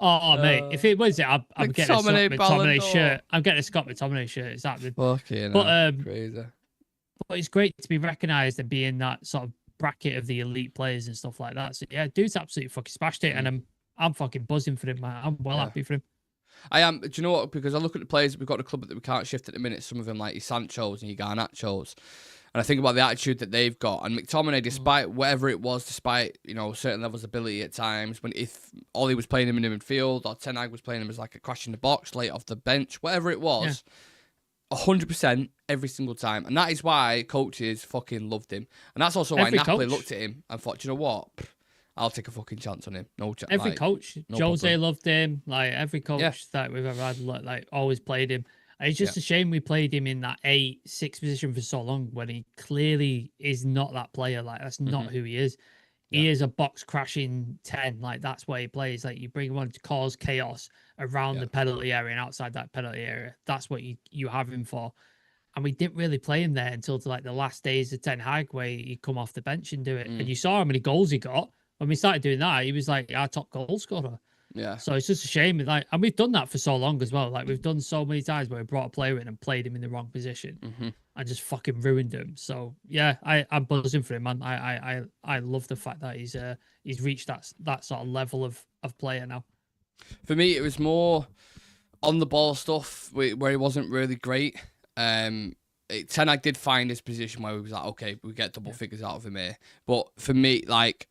Mate, if it wins it, I'm getting a Scott McTominay shirt. I'm getting a Scott McTominay shirt. It's happening. Crazy. But it's great to be recognised and be in that sort of bracket of the elite players and stuff like that. So yeah, dude's absolutely fucking smashed it, and I'm fucking buzzing for him, man. I'm happy for him. I am. Do you know what? Because I look at the players we've got in the club that we can't shift at the minute. Some of them like your Sanchos and your Garnachos. And I think about the attitude that they've got. And McTominay, despite whatever it was, despite, certain levels of ability at times, if Ollie was playing him in the midfield or Ten Hag was playing him as like a crash in the box, late off the bench, whatever it was, 100% every single time. And that is why coaches fucking loved him. And that's also why Napoli looked at him and thought, do you know what? I'll take a fucking chance on him. Every coach, Jose loved him. Like every coach that we've ever had, like always played him. And it's just a shame we played him in that 8-6 position for so long when he clearly is not that player. Like that's not who he is. He is a box crashing 10. Like that's where he plays. Like you bring him on to cause chaos around the penalty area and outside that penalty area. That's what you have him for. And we didn't really play him there until like the last days of Ten Hag, where he'd come off the bench and do it. And you saw how many goals he got. When we started doing that, he was like our top goal scorer. Yeah. So it's just a shame. Like, and we've done that for so long as well. Like we've done so many times where we brought a player in and played him in the wrong position and just fucking ruined him. So yeah, I'm buzzing for him, man. I love the fact that he's reached that sort of level of player now. For me, it was more on the ball stuff where he wasn't really great. Ten Hag did find his position where he was like, okay, we get double figures out of him here. But for me, like,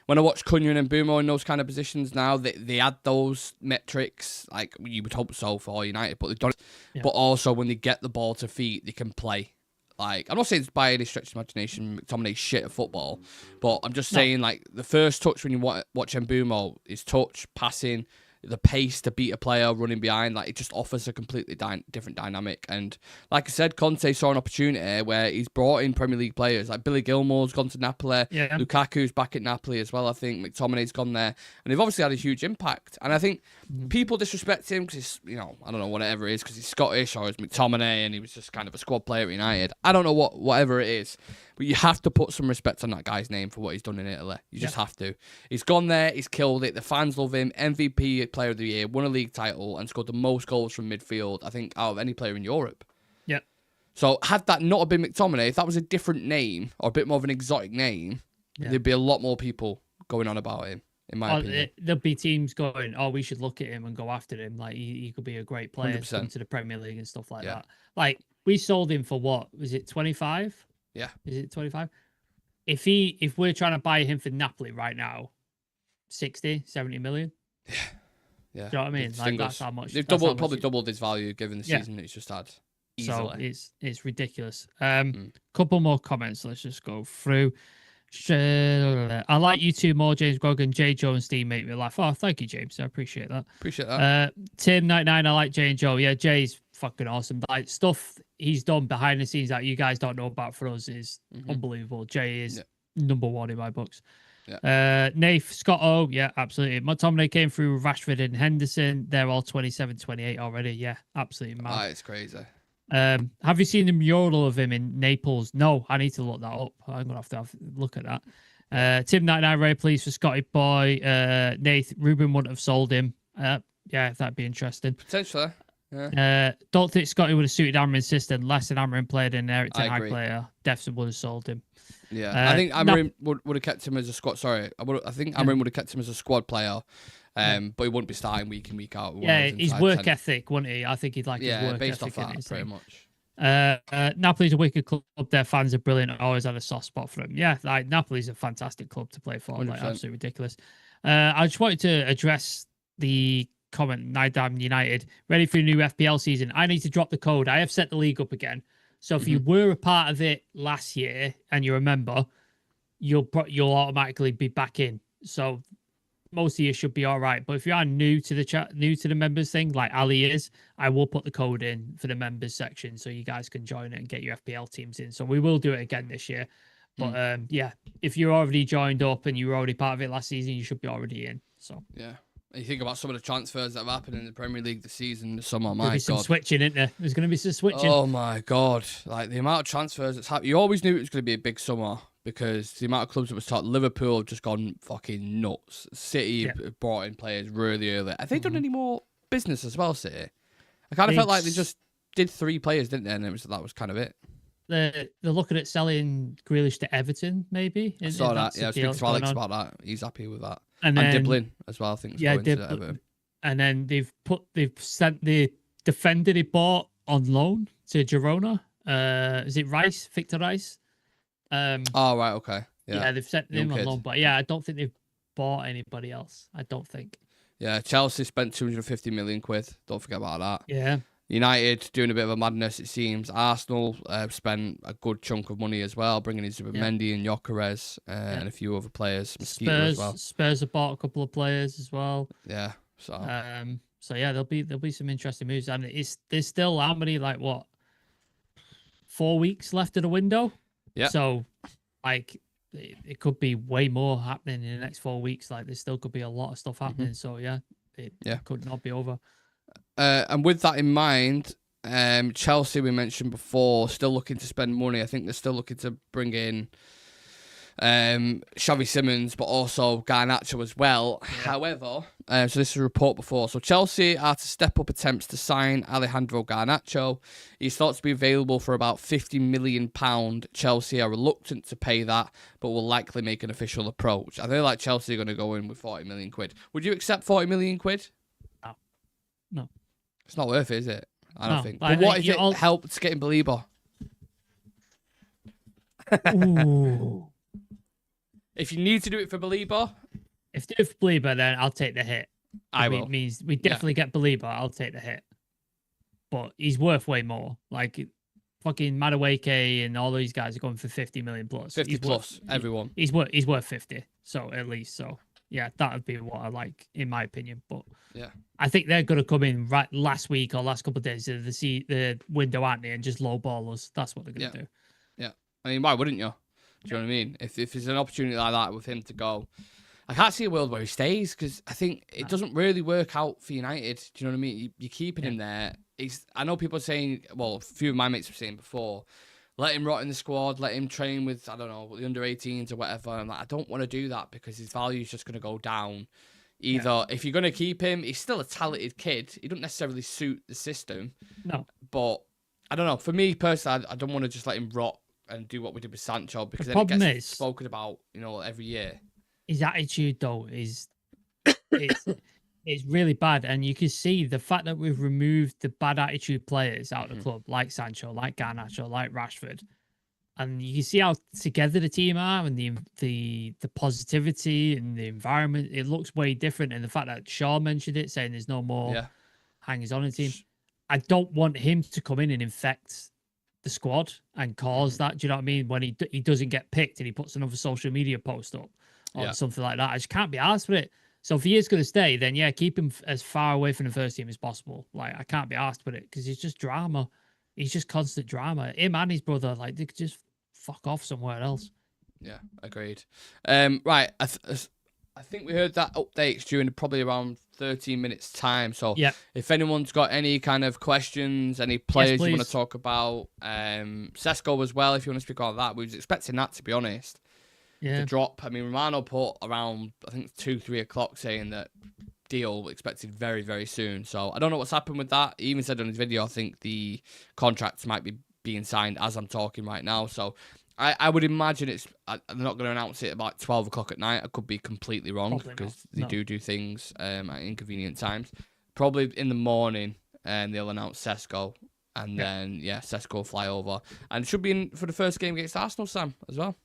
when I watch Cunha and Mbumo in those kind of positions now, they add those metrics, like you would hope so for United, but they've done it. Yeah. But also, when they get the ball to feet, they can play. Like, I'm not saying it's by any stretch of imagination McTominay's shit at football, but I'm just saying, like, the first touch when you watch Mbumo is touch, passing, the pace to beat a player running behind, like it just offers a completely different dynamic. And like I said, Conte saw an opportunity where he's brought in Premier League players, like Billy Gilmore's gone to Napoli, Lukaku's back at Napoli as well. I think McTominay's gone there, and they've obviously had a huge impact. And I think people disrespect him because he's, I don't know whatever it is, because he's Scottish or he's McTominay and he was just kind of a squad player at United. I don't know whatever it is. But you have to put some respect on that guy's name for what he's done in Italy. You just have to. He's gone there, he's killed it. The fans love him. MVP Player of the Year, won a league title, and scored the most goals from midfield, I think, out of any player in Europe. Yeah. So had that not been McTominay, if that was a different name or a bit more of an exotic name, there'd be a lot more people going on about him, in my opinion. There'll be teams going, we should look at him and go after him. Like, he could be a great player to come to the Premier League and stuff like that. Like, we sold him for what? Was it 25? Yeah. Is it 25? If we're trying to buy him for Napoli right now, 60, 70 million. Yeah. Do you know what I mean? Like that's how much they've probably doubled his value given the season that he's just had. Easily. So it's ridiculous. Couple more comments. Let's just go through. I like you two more, James Grogan. Jay, Joe, and Steve make me laugh. Oh, thank you, James. I appreciate that. Tim99, I like Jay and Joe. Yeah, Jay's fucking awesome. Like stuff he's done behind the scenes that you guys don't know about for us is unbelievable. Jay is number one in my books. Yeah. Nath, Scott O, yeah, absolutely. McTominay came through with Rashford and Henderson. They're all 27, 28 already. Yeah, absolutely mad. It's crazy. Have you seen the mural of him in Naples? No, I need to look that up. I'm gonna have to look at that. Tim 99 very pleased for Scotty Boy. Nath, Ruben wouldn't have sold him. Yeah, that'd be interesting. Potentially. Yeah. Don't think Scotty would have suited Amarin's system less than Amarin played an Eric Ten Hag agree. player. Definitely would have sold him. Yeah, I think Amarin would have kept him as a squad. Sorry, I think Amarin would have kept him as a squad player, but he wouldn't be starting week in, week out. Yeah, his work ethic, wouldn't he? I think he'd like his work based ethic. Off that, pretty much. Napoli's a wicked club. Their fans are brilliant. I always had a soft spot for them. Yeah, like Napoli's a fantastic club to play for. 100%. Like absolutely ridiculous. I just wanted to address the comment. Nydam United ready for a new FPL season. I need to drop the code. I have set the league up again. So if you were a part of it last year and you're a member, you'll automatically be back in. So most of you should be all right. But if you are new to the chat, new to the members thing, like Ali is, I will put the code in for the members section so you guys can join it and get your FPL teams in. So we will do it again this year. But yeah, if you're already joined up and you were already part of it last season, you should be already in. So yeah. You think about some of the transfers that have happened in the Premier League this season this summer, There'll be some switching, isn't there? There's going to be some switching. Oh my God. Like the amount of transfers that's happened. You always knew it was going to be a big summer because the amount of clubs that were starting. Liverpool have just gone fucking nuts. City brought in players really early. Have they done any more business as well, City? I kind of felt like they just did 3 players, didn't they? And that was kind of it. They're looking at selling Grealish to Everton, maybe. I saw that. Yeah, I was speaking to Alex about that. He's happy with that. And Diblin as well, I think. Yeah, and then they've sent the defender they bought on loan to Girona. Is it Rice? Victor Rice? Oh right, okay. Yeah, they've sent him on loan, but yeah, I don't think they've bought anybody else. I don't think. Yeah, Chelsea spent 250 million quid. Don't forget about that. Yeah. United doing a bit of a madness, it seems. Arsenal spent a good chunk of money as well, bringing in Zubimendi and Gyökeres and a few other players. Mosquito as well. Spurs have bought a couple of players as well. Yeah. So yeah, there'll be some interesting moves, and there's still how many 4 weeks left of the window. Yeah. So like it could be way more happening in the next 4 weeks. Like there still could be a lot of stuff happening. So yeah, it could not be over. And with that in mind, Chelsea, we mentioned before, still looking to spend money. I think they're still looking to bring in Xavi Simons, but also Garnacho as well. Yeah. However, so this is a report before. So Chelsea are to step up attempts to sign Alejandro Garnacho. He's thought to be available for about £50 million. Chelsea are reluctant to pay that, but will likely make an official approach. I feel like Chelsea are going to go in with 40 million quid. Would you accept 40 million quid? No. It's not worth it, is it? I don't think. But what if it helped getting Baleba? Ooh. If you need to do it for Baleba? If you do it for Baleba, then I'll take the hit. It means we definitely get Baleba, I'll take the hit. But he's worth way more. Like, fucking Madueke and all these guys are going for 50 million plus. 50 plus, everyone. He's worth 50. So, at least, so... Yeah, that would be what I like, in my opinion. But yeah, I think they're going to come in right last week or last couple of days of the window, aren't they? And just lowball us. That's what they're going to do. Yeah. I mean, why wouldn't you? Do you know what I mean? If there's an opportunity like that with him to go, I can't see a world where he stays because I think it doesn't really work out for United. Do you know what I mean? You're keeping him there. I know people are saying, well, a few of my mates were saying before, let him rot in the squad, let him train with, I don't know, the under-18s or whatever. I'm like, I don't want to do that because his value is just going to go down. Either, if you're going to keep him, he's still a talented kid. He doesn't necessarily suit the system. No. But, I don't know. For me, personally, I don't want to just let him rot and do what we did with Sancho because then it gets spoken about, every year. His attitude, though, is... It's really bad, and you can see the fact that we've removed the bad attitude players out of the club, like Sancho, like Garnacho, like Rashford, and you can see how together the team are, and the positivity and the environment. It looks way different, and the fact that Shaw mentioned it, saying there's no more hangers on in the team. I don't want him to come in and infect the squad and cause that. Do you know what I mean? When he doesn't get picked and he puts another social media post up or something like that, I just can't be asked for it. So if he is going to stay, then yeah, keep him as far away from the first team as possible. Like, I can't be asked with it because he's just drama. He's just constant drama. Him and his brother, like, they could just fuck off somewhere else. Yeah, agreed. Right, I think we heard that updates during probably around 13 minutes time. So if anyone's got any kind of questions, any players you want to talk about, Sesko as well, if you want to speak about that, we was expecting that, to be honest, to drop. I mean, Romano put around, I think, 2-3 o'clock saying that deal expected very, very soon. So I don't know what's happened with that. He even said on his video, I think the contracts might be being signed as I'm talking right now. So I would imagine they're not going to announce it about 12 o'clock at night. I could be completely wrong because they do things at inconvenient times. Probably in the morning, they'll announce Sesko, and then Sesko will fly over, and it should be in for the first game against Arsenal, Sam, as well.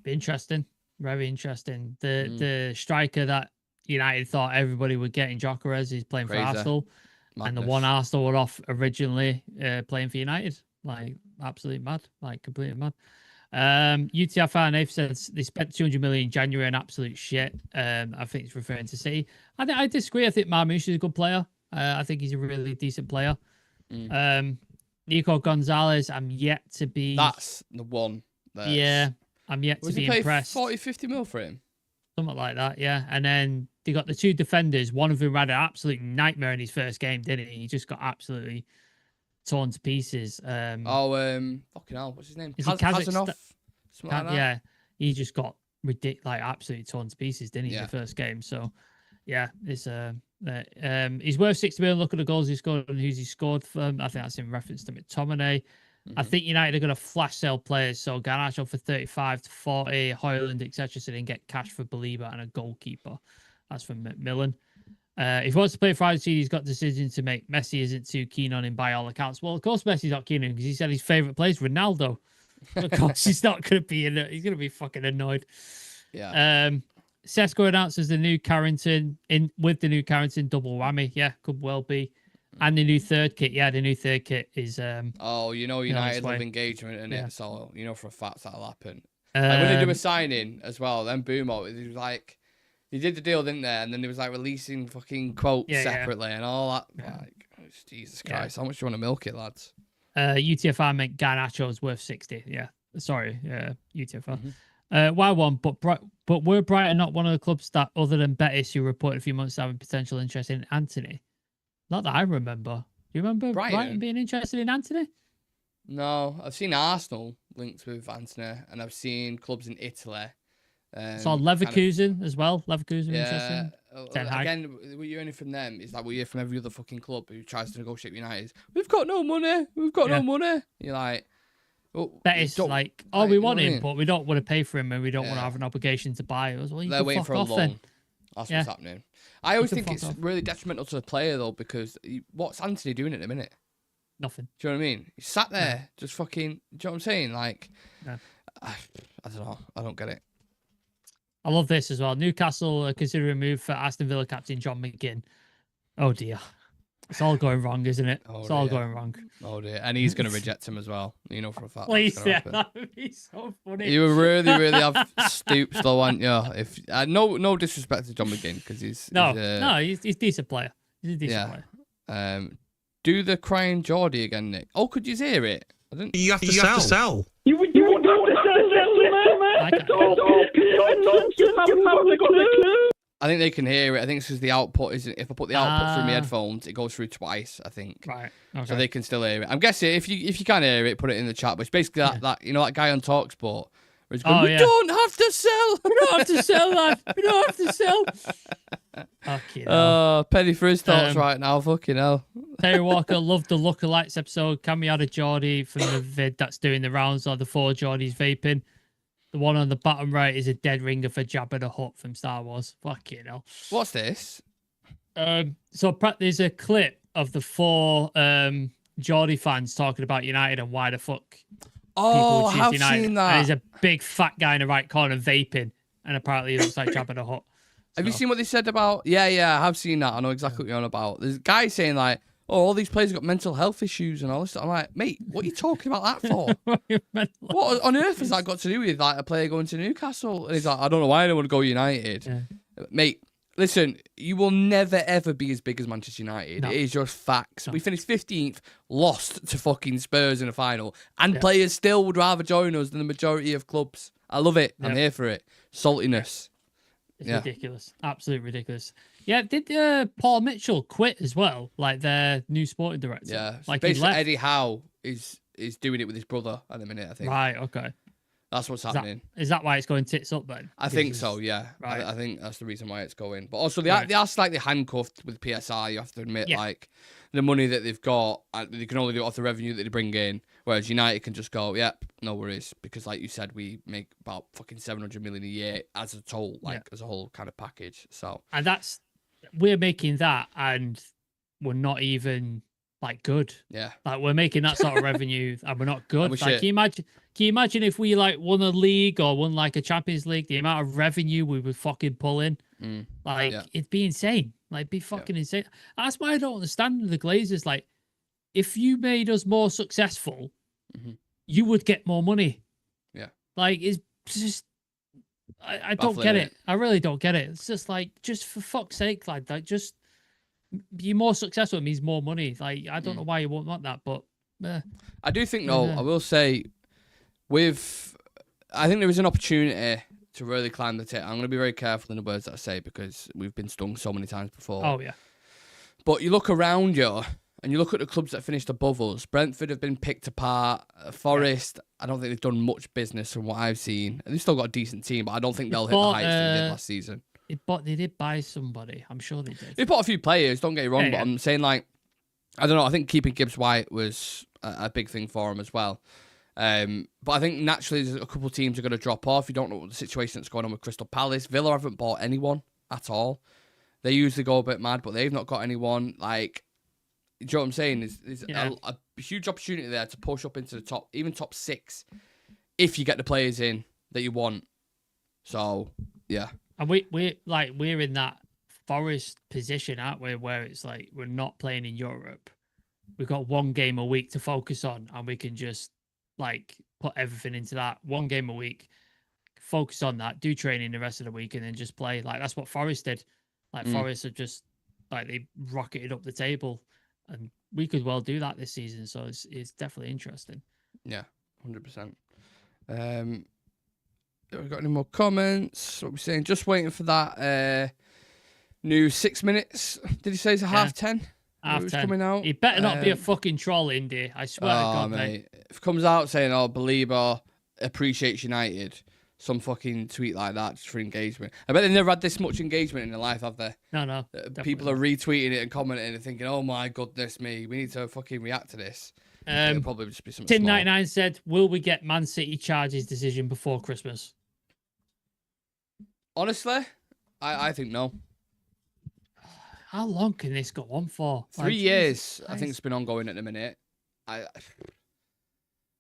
Be interesting, very interesting. The striker that United thought everybody would get in Gyökeres is playing for Arsenal, and the one Arsenal were off originally playing for United. Like absolutely mad, like completely mad. UTFR and they've said they spent 200 million in January on absolute shit. I think it's referring to City. I disagree. I think Marmoush is a good player. I think he's a really decent player. Nico Gonzalez, I'm yet to be. That's the one. I'm yet to be impressed. 40-50 mil for him, something like that. Yeah, and then they got the two defenders. One of them had an absolute nightmare in his first game, didn't he? He just got absolutely torn to pieces. Fucking hell, what's his name? Kazanov. Yeah, he just got ridiculous, like absolutely torn to pieces, didn't he, in the first game? So, yeah, it's he's worth 60 million. Look at the goals he scored and who's he scored from. I think that's in reference to McTominay. I think United are going to flash sale players. So Garnacho for 35 to 40, Højlund, etc. So they can get cash for Baleba and a goalkeeper. That's from Macmillan. If he wants to play Friday, he's got decisions to make. Messi isn't too keen on him by all accounts. Well, of course, Messi's not keen on him because he said his favourite player is Ronaldo. Of course, he's not going to be in it. He's going to be fucking annoyed. Yeah. Sesko announces the new Carrington with the new Carrington double whammy. Yeah, could well be. And the new third kit. Yeah, the new third kit is. United love engagement in it, so you know for a fact that'll happen. Like when they do a signing as well, then Boomo, it was like. They did the deal, didn't they? And then they was like releasing fucking quotes separately and all that. Yeah. Like, Jesus Christ, how much do you want to milk it, lads? UTFR meant Garnacho is worth 60. Yeah, sorry, UTFR. Wild one, but were Brighton not one of the clubs that, other than Betis, who reported a few months having potential interest in Anthony? Not that I remember. Do you remember Brighton being interested in Anthony? No, I've seen Arsenal linked with Anthony, and I've seen clubs in Italy. Saw Leverkusen as well. Leverkusen interesting. Again, what you're hearing from them is like we hear from every other fucking club who tries to negotiate with United. We've got no money. We've got no money. You're like, Betis like, we want him, but we don't want to pay for him, and we don't want to have an obligation to buy us. Well, they're waiting for a loan. That's what's happening. I always think it's really detrimental to the player though, because what's Anthony doing at the minute? Nothing. Do you know what I mean? He sat there, just fucking. Do you know what I'm saying? Like, I don't know. I don't get it. I love this as well. Newcastle considering a move for Aston Villa captain John McGinn. Oh dear. It's all going wrong, isn't it? It's all going wrong. Oh dear. And he's going to reject him as well. You know for a fact. Please, that would be so funny. You really have stoops though, aren't you? If no disrespect to John McGinn, because he's a decent player. He's a decent player. Do the crying Geordie again, Nick. Oh, could you hear it? I didn't. You have to sell. You would have to sell. I think they can hear it. I think it's because the output is. If I put the output through my headphones, it goes through twice. I think. Right. Okay. So they can still hear it. I'm guessing if you can't hear it, put it in the chat. But it's basically that that guy on Talksport. Where he's going, we don't have to sell. We don't have to sell, lad. We don't have to sell. Penny for his thoughts right now. Fucking hell. Terry Walker loved the Lookalikes episode. Can we add a Geordie from the vid that's doing the rounds, or the 4 Geordies vaping? The one on the bottom right is a dead ringer for Jabba the Hutt from Star Wars. Fucking hell. What's this? So there's a clip of the 4 Geordie fans talking about United and why the fuck people choose I've United. seen that. And there's a big fat guy in the right corner vaping, and apparently he looks like Jabba the Hutt. Have you seen what they said about? Yeah, I have seen that. I know exactly what you're on about. There's a guy saying like, all these players have got mental health issues and all this stuff. I'm like, mate, what are you talking about that for? What on earth has that got to do with like a player going to Newcastle? And he's like, I don't know why I don't want to go United. Yeah. Mate, Listen, you will never ever be as big as Manchester United. No. It is just facts. No. We finished 15th, lost to fucking Spurs in the final, and players still would rather join us than the majority of clubs. I love it. I'm here for it. Saltiness. It's ridiculous. Absolutely ridiculous. Yeah, did Paul Mitchell quit as well? Like their new sporting director? Yeah. Like basically, Eddie Howe is doing it with his brother at the minute, I think. Right, okay. That's what's happening. Is that why it's going tits up then? I think so, yeah. Right. I think that's the reason why it's going. But also, they are slightly handcuffed with PSR, you have to admit. Like, the money that they've got, they can only do it off the revenue that they bring in, whereas United can just go, yep, no worries. Because, like you said, we make about fucking 700 million a year as a total, as a whole kind of package. So, and we're making that, and we're not even like good. Yeah. Like we're making that sort of revenue and we're not good. Like, can you imagine if we like won a league or won like a Champions League, the amount of revenue we would fucking pull in? It'd be insane. Like it'd be fucking insane. That's why I don't understand the Glazers. Like, if you made us more successful, you would get more money. Yeah. Like it's just I don't get it. I really don't get it. It's just like, just for fuck's sake, like just be more successful means more money. Like, I don't know why you won't want that, but I do think though, I will say, I think there is an opportunity to really climb the tip. I'm going to be very careful in the words that I say because we've been stung so many times before. Oh yeah. But you look around you and you look at the clubs that finished above us. Brentford have been picked apart. Forest, I don't think they've done much business from what I've seen. They've still got a decent team, but I don't think they'll hit the heights they did last season. They did buy somebody. I'm sure they did. They bought a few players, don't get me wrong, but I'm saying, like, I don't know, I think keeping Gibbs White was a big thing for him as well. But I think naturally there's a couple of teams are going to drop off. You don't know what the situation that's going on with Crystal Palace. Villa haven't bought anyone at all. They usually go a bit mad, but they've not got anyone. Like, do you know what I'm saying? There's a huge opportunity there to push up into the top, even top 6, if you get the players in that you want. So, yeah. And we're in that Forest position, aren't we? Where it's like we're not playing in Europe. We've got one game a week to focus on, and we can just like put everything into that one game a week, focus on that, do training the rest of the week, and then just play. Like that's what Forest did. Like Forest have just like they rocketed up the table, and we could well do that this season. So it's definitely interesting. Yeah, 100%. Have we got any more comments? What are we saying? Just waiting for that new 6 minutes. Did he say it's a 10:30? Half 10. Coming out. He better not be a fucking troll, Indy. I swear to God, mate. If it comes out saying, Baleba appreciates United, some fucking tweet like that just for engagement. I bet they've never had this much engagement in their life, have they? No. People are retweeting it and commenting and thinking, oh my goodness me, we need to fucking react to this. It'll probably just be something small. Tim99 said, will we get Man City charges decision before Christmas? Honestly, I think no. How long can this go on for? 3 years, I think it's been ongoing at the minute. I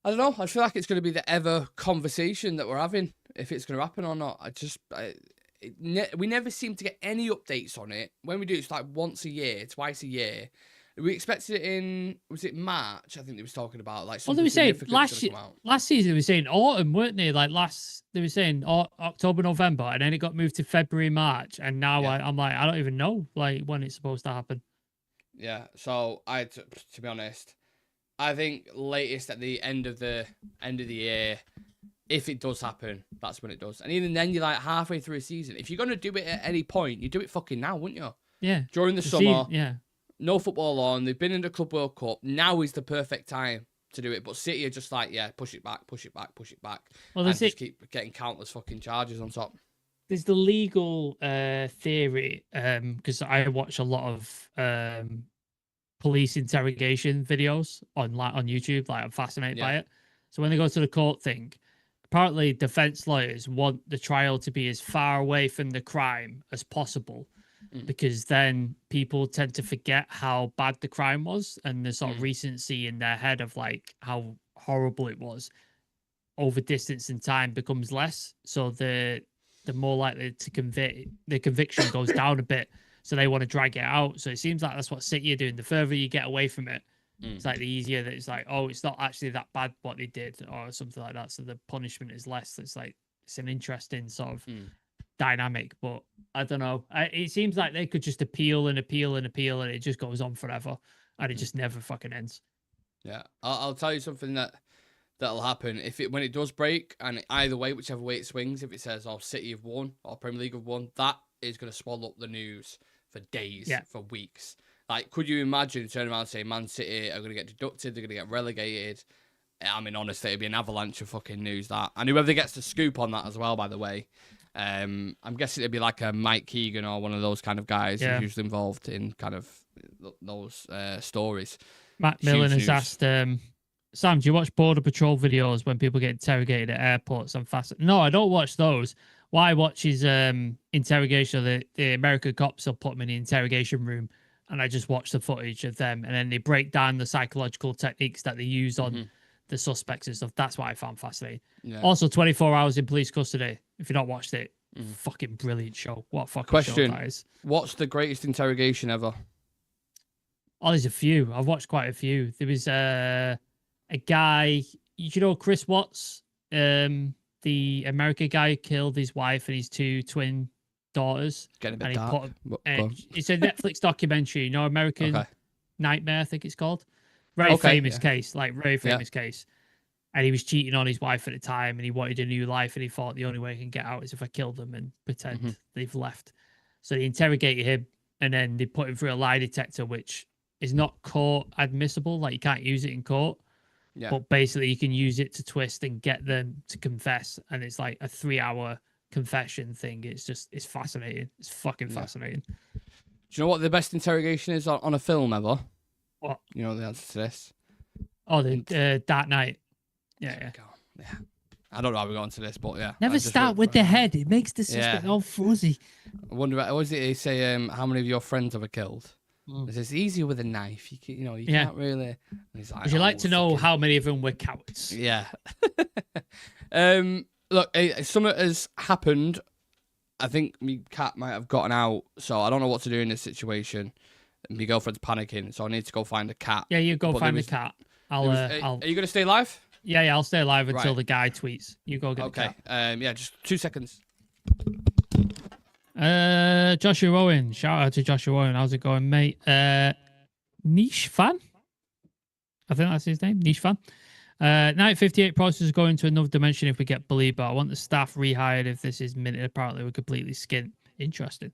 don't know. I feel like it's going to be the ever conversation that we're having, if it's going to happen or not. We never seem to get any updates on it. When we do, it's like once a year, twice a year. We expected it in, was it March? I think they was talking about like something. Well, they were saying last season they were saying autumn, weren't they? Like they were saying October, November, and then it got moved to February, March, and now I'm like, I don't even know like when it's supposed to happen. Yeah. So to be honest, I think latest at the end of the year, if it does happen, that's when it does. And even then, you're like halfway through a season. If you're gonna do it at any point, you do it fucking now, wouldn't you? Yeah. During the summer. Yeah. No football on. They've been in the Club World Cup. Now is the perfect time to do it. But City are just like, push it back. Well, and just keep getting countless fucking charges on top. There's the legal theory, because I watch a lot of police interrogation videos on YouTube. Like I'm fascinated by it. So when they go to the court thing, apparently defense lawyers want the trial to be as far away from the crime as possible. Because then people tend to forget how bad the crime was and the sort of recency in their head of like how horrible it was over distance and time becomes less. So the more likely to convict, the conviction goes down a bit. So they want to drag it out. So it seems like that's what City are doing. The further you get away from it, it's like the easier that it's like, oh, it's not actually that bad what they did or something like that. So the punishment is less. It's like, it's an interesting sort of dynamic, but I don't know. It seems like they could just appeal and appeal and appeal, and it just goes on forever, and it just never fucking ends. Yeah, I'll tell you something that'll happen when it does break, and either way, whichever way it swings, if it says City have won or Premier League have won, that is going to swallow up the news for days, for weeks. Like, could you imagine turning around and saying Man City are going to get deducted, they're going to get relegated? I mean, honestly, it'd be an avalanche of fucking news, that. And whoever gets the scoop on that as well, by the way, I'm guessing it'd be like a Mike Keegan or one of those kind of guys who's usually involved in kind of those stories. Matt Millen has asked, Sam, do you watch Border Patrol videos when people get interrogated at airports? I'm fascinated. No, I don't watch those. What I watch is interrogation. The American cops will put them in the interrogation room, and I just watch the footage of them, and then they break down the psychological techniques that they use on the suspects and stuff. That's what I found fascinating. Yeah. Also, 24 Hours in Police Custody. If you've not watched it, fucking brilliant show. What a fucking show that is. What's the greatest interrogation ever? Oh, there's a few. I've watched quite a few. There was a guy, you know, Chris Watts, the American guy who killed his wife and his two twin daughters. Getting a bit dark. It's a Netflix documentary, you know, American Nightmare, I think it's called. Very famous case, like very famous case. And he was cheating on his wife at the time, and he wanted a new life, and he thought the only way he can get out is if I kill them and pretend they've left. So they interrogated him, and then they put him through a lie detector, which is not court admissible. Like, you can't use it in court. Yeah. But basically, you can use it to twist and get them to confess. And it's like a 3-hour confession thing. It's fascinating. It's fucking fascinating. Do you know what the best interrogation is on a film ever? What? You know the answer to this? Oh, the Dark Knight. Yeah. I don't know how we got onto this, but yeah. Never start with the head. It makes the system all fuzzy. I wonder, what was it they say, how many of your friends have I killed? It's easier with a knife. You can't really. Like, would you like to know how many of them were cowards? Yeah. Look, something has happened. I think my cat might have gotten out, so I don't know what to do in this situation. My girlfriend's panicking, so I need to go find a cat. Yeah, you go find the cat. Are you going to stay live? Yeah, I'll stay alive until the guy tweets. You go get the cat. Yeah, just 2 seconds. Joshua Owen. Shout out to Joshua Owen. How's it going, mate? Niche fan? I think that's his name. Niche fan. Night 58 process go into another dimension if we get Baleba. I want the staff rehired if this is minute. Apparently, we're completely skint. Interesting.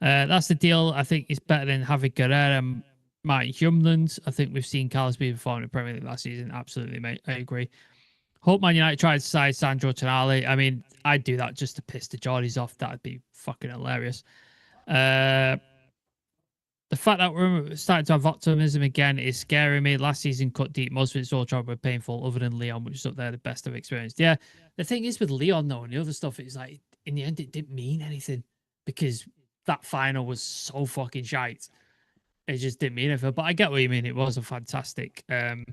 That's the deal. I think it's better than having Guerrero and Mike Humland. I think we've seen Carlos Baleba perform in the Premier League last season. Absolutely, mate. I agree. Hope Man United tried to side Sandro Tonali. I mean, I'd do that just to piss the Geordies off. That'd be fucking hilarious. The fact that we're starting to have optimism again is scaring me. Last season cut deep. Most of it's all trouble were painful, other than Leon, which is up there the best I've experienced. Yeah, the thing is with Leon, though, and the other stuff, it's like, in the end, it didn't mean anything because that final was so fucking shite. It just didn't mean anything. But I get what you mean. It was a fantastic thing.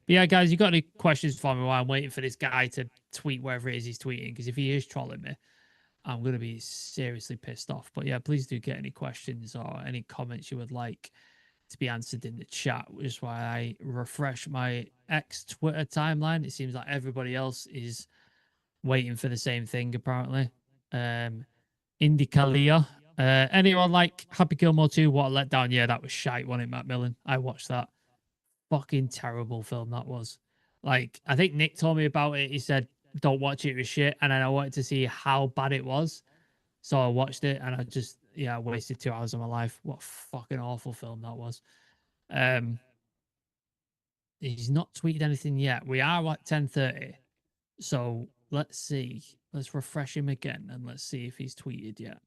But yeah, guys, you got any questions for me while I'm waiting for this guy to tweet wherever it is he's tweeting? Because if he is trolling me, I'm going to be seriously pissed off. But yeah, please do get any questions or any comments you would like to be answered in the chat, which is why I refresh my X Twitter timeline. It seems like everybody else is waiting for the same thing, apparently. Indy Kalia. Anyone like Happy Gilmore 2? What a letdown. Yeah, that was shite, wasn't it, Matt Millen? I watched that. Fucking terrible film that was. Like, I think Nick told me about it. He said, don't watch it, it was shit. And then I wanted to see how bad it was. So I watched it and I wasted 2 hours of my life. What a fucking awful film that was. He's not tweeted anything yet. We are at 10:30. So let's see. Let's refresh him again and let's see if he's tweeted yet.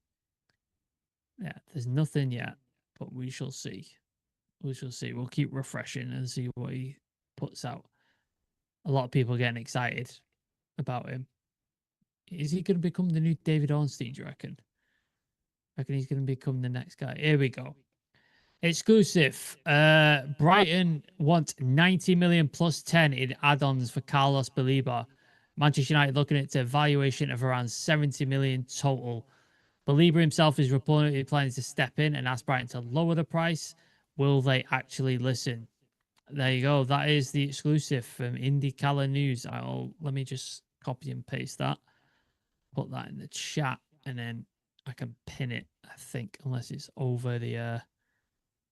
Yeah, there's nothing yet, but we shall see. We shall see. We'll keep refreshing and see what he puts out. A lot of people are getting excited about him. Is he going to become the new David Ornstein, do you reckon? I reckon he's going to become the next guy. Here we go. Exclusive. Brighton want 90 million plus 10 in add-ons for Carlos Baleba. Manchester United looking at a valuation of around 70 million total. Baleba himself is reportedly planning to step in and ask Brighton to lower the price. Will they actually listen? There you go. That is the exclusive from IndyCar News. Let me just copy and paste that. put that in the chat, and then I can pin it, I think, unless it's over the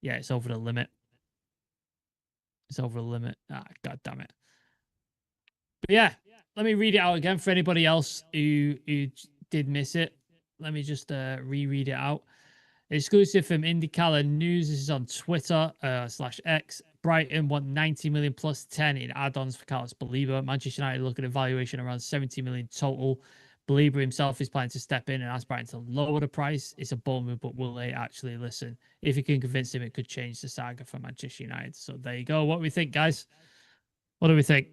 yeah, it's over the limit. It's over the limit. Ah, god damn it. But yeah, let me read it out again for anybody else who did miss it. Let me just reread it out. Exclusive from IndyCar News. This is on Twitter /X. Brighton want 90 million plus 10 in add-ons for Carlos Baleba. Manchester United look at a valuation around 70 million total. Baleba himself is planning to step in and ask Brighton to lower the price. It's a bold move, but will they actually listen? If you can convince him, it could change the saga for Manchester United. So there you go. What do we think, guys? What do we think?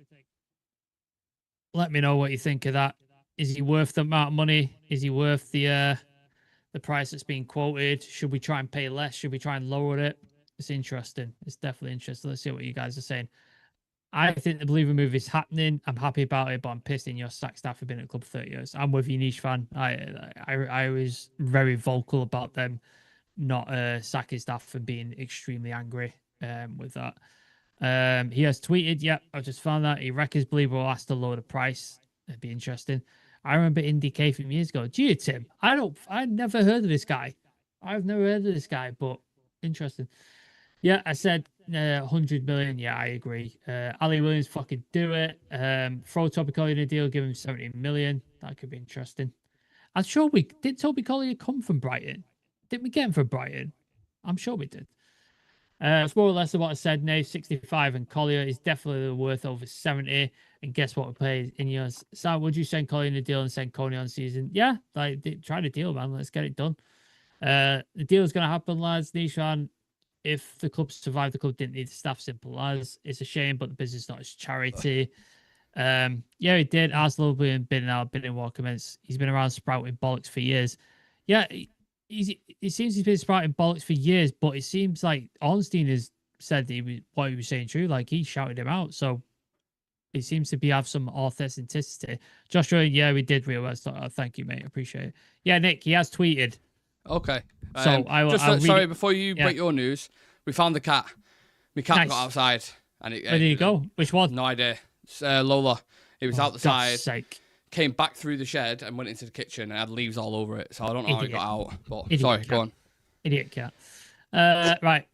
Let me know what you think of that. Is he worth the amount of money? Is he worth the price that's being quoted? Should we try and pay less? Should we try and lower it? It's interesting. It's definitely interesting. Let's see what you guys are saying. I think the Believer move is happening. I'm happy about it, but I'm pissed in your sack staff have been at the club 30 years. I'm with you, Niche fan. I was very vocal about them not sacking staff and being extremely angry with that. He has tweeted, yep, I just found that. He reckons Believer will ask to lower the price. It'd be interesting. I remember IndyCar from years ago. Gee, Tim, I never heard of this guy. I've never heard of this guy, but interesting. Yeah, I said 100 million. Yeah, I agree. Ali Williams, fucking do it. Throw Toby Collier in a deal, give him 70 million. That could be interesting. I'm sure did Toby Collier come from Brighton? Didn't we get him from Brighton? I'm sure we did. It's more or less what I said. Now 65 and Collier is definitely worth over 70. And guess what we pay in yours? So would you send Collier in a deal and send Coney on season? Yeah, like try the deal, man. Let's get it done. The deal is going to happen, lads. Nishan, if the club survived, the club didn't need the staff. Simple as. It's a shame, but the business is not his charity. Yeah, he did. Arsenal been in war commence. He's been around sprouting bollocks for years. Yeah, it seems he's been sprouting bollocks for years, but it seems like Ornstein has said that what he was saying true. Like he shouted him out, so it seems to have some authenticity. Joshua, yeah, we did real well. Thank you, mate. Appreciate it. Yeah, Nick, he has tweeted. Okay. So sorry, before you break your news, we found the cat. My cat got outside, and where did he go? Which one? No idea. It's, Lola. It was out the side. God's sake. Came back through the shed and went into the kitchen and had leaves all over it. So I don't know how it got out. But sorry, go on. Idiot cat. Right.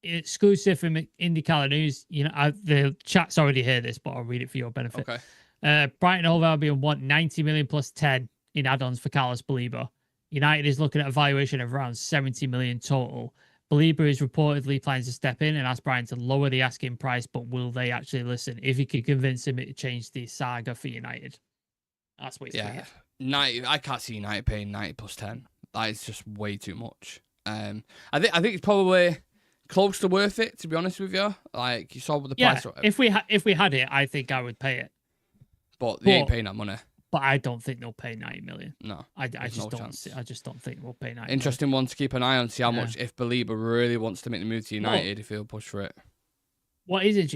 Exclusive from IndyCar News. You know, the chat's already heard this, but I'll read it for your benefit. Okay. Brighton Hove Albion want 90 million plus 10 in add-ons for Carlos Baleba. United is looking at a valuation of around 70 million total. Baleba is reportedly planning to step in and ask Brighton to lower the asking price, but will they actually listen? If he could convince him, it changed the saga for United. That's what he's saying. 90. I can't see United paying 90 plus 10. That is just way too much. I think it's probably close to worth it, to be honest with you. Like you saw with the price. If we had it, I think I would pay it. But they ain't paying that money. But I don't think they'll pay 90 million. No, I just don't think we'll pay 90. Interesting one to keep an eye on. See how much if Baleba really wants to make the move to United, if he'll push for it. What is it?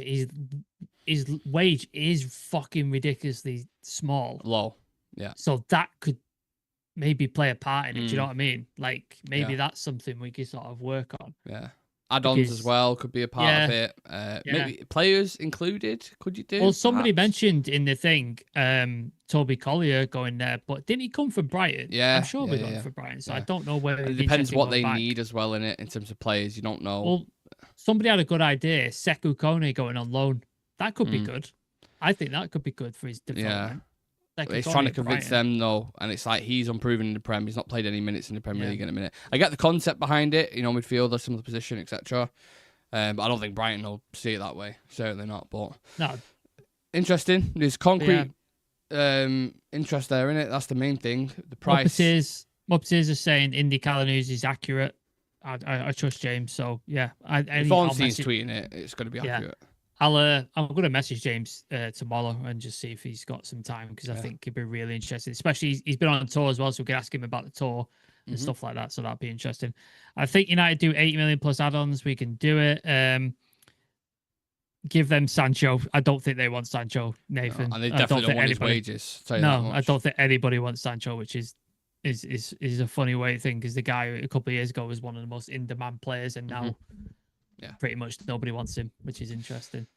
His wage is fucking ridiculously small. Low. Yeah. So that could maybe play a part in it. Do you know what I mean? Like maybe that's something we could sort of work on. Yeah. Add-ons as well could be a part of it. Maybe players included. Could you do? Well, somebody mentioned in the thing, Toby Collier going there, but didn't he come from Brighton? Yeah, I'm sure we're going for Brighton. So I don't know whether it depends what they need as well in it in terms of players. You don't know. Well, somebody had a good idea. Sesko Kone going on loan. That could be good. I think that could be good for his development. But he's trying to convince them, though, and it's like he's unproven in the Prem. He's not played any minutes in the Premier League in a minute. I get the concept behind it, midfielder, similar position, etc. But I don't think Brighton will see it that way. Certainly not. But no, interesting. There's concrete interest there, in it. That's the main thing. The price. Mupsies are saying IndyCar News is accurate. I trust James, so yeah. If Ornstein's tweeting it, it's going to be accurate. I'm going to message James tomorrow and just see if he's got some time because I think he'd be really interested. Especially he's been on tour as well, so we can ask him about the tour and stuff like that. So that'd be interesting. I think United do 80 million plus add-ons. We can do it. Give them Sancho. I don't think they want Sancho, Nathan. No, and they definitely don't want his wages. No, I don't think anybody wants Sancho, which is a funny way thing because the guy a couple of years ago was one of the most in-demand players, and now. Pretty much nobody wants him, which is interesting.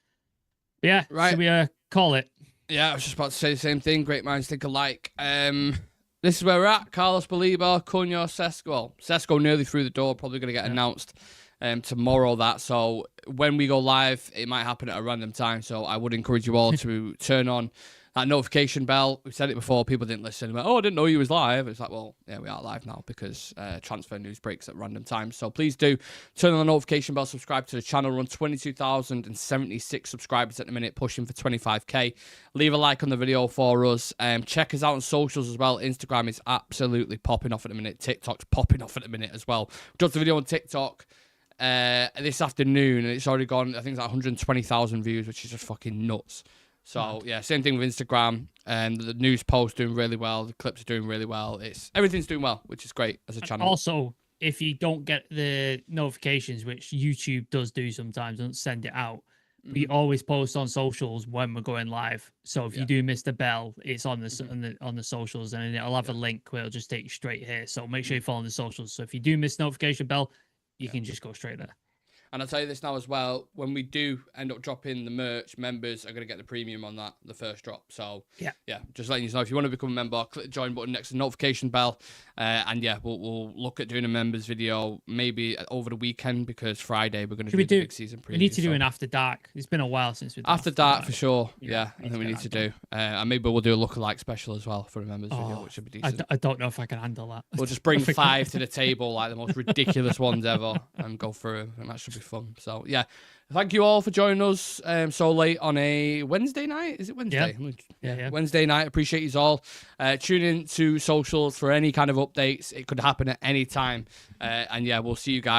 But yeah, right. Should we call it? Yeah, I was just about to say the same thing. Great minds think alike. this is where we're at. Carlos Baleba, Cunha, Sesko. Well, Sesko nearly through the door. Probably going to get announced tomorrow. So when we go live, it might happen at a random time. So I would encourage you all to turn on that notification bell. We said it before. People didn't listen. Like, I didn't know you was live. It's like, well, yeah, we are live now because transfer news breaks at random times. So please do turn on the notification bell. Subscribe to the channel. We're on 22,076 subscribers at the minute, pushing for 25k. Leave a like on the video for us. Check us out on socials as well. Instagram is absolutely popping off at the minute. TikTok's popping off at the minute as well. We dropped a video on TikTok this afternoon, and it's already gone. I think it's like 120,000 views, which is just fucking nuts. So yeah, same thing with Instagram, and the news post doing really well. The clips are doing really well. Everything's doing well, which is great as a channel. Also, if you don't get the notifications, which YouTube does do sometimes, don't send it out. We always post on socials when we're going live. So if you do miss the bell, it's on the socials, and it'll have a link where it'll just take you straight here. So make sure you follow the socials. So if you do miss notification bell, you can just go straight there. And I'll tell you this now as well, when we do end up dropping the merch, members are going to get the premium on that, the first drop. So, yeah, just letting you know, if you want to become a member, click the join button next to the notification bell. And yeah, we'll look at doing a members video maybe over the weekend, because Friday we're going to do the big season preview. We need to do an after dark. It's been a while since we've done after dark for sure. Yeah, I think we need to do. And maybe we'll do a lookalike special as well for a members video, which should be decent. I don't know if I can handle that. We'll just bring 5 to the table, like the most ridiculous ones ever, and go through them, and that should be fun. So yeah, thank you all for joining us so late on a Wednesday night. Is it Wednesday? Yeah. Wednesday night. Appreciate you all. Tune in to socials for any kind of updates. It could happen at any time. And yeah, we'll see you guys